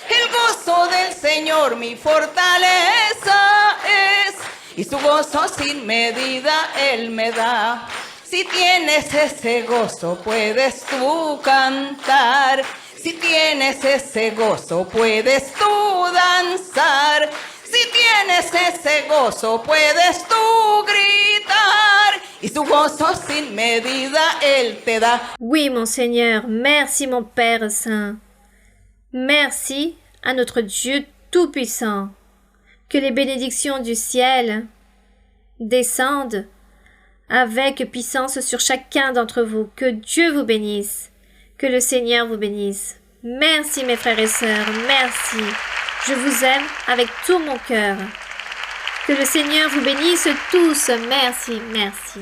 El gozo del Señor mi fortaleza es. y su gozo sin medida Él me da. Si tienes ese gozo, puedes tú cantar. Si tienes ese gozo, puedes tú danzar. Si tienes ese gozo, puedes tú gritar. Y su gozo sin medida Él te da. Oui, mon Seigneur, merci mon Père Saint. Merci à notre Dieu Tout-Puissant. Que les bénédictions du ciel descendent avec puissance sur chacun d'entre vous. Que Dieu vous bénisse. Que le Seigneur vous bénisse. Merci mes frères et sœurs, merci. Je vous aime avec tout mon cœur. Que le Seigneur vous bénisse tous. Merci, merci.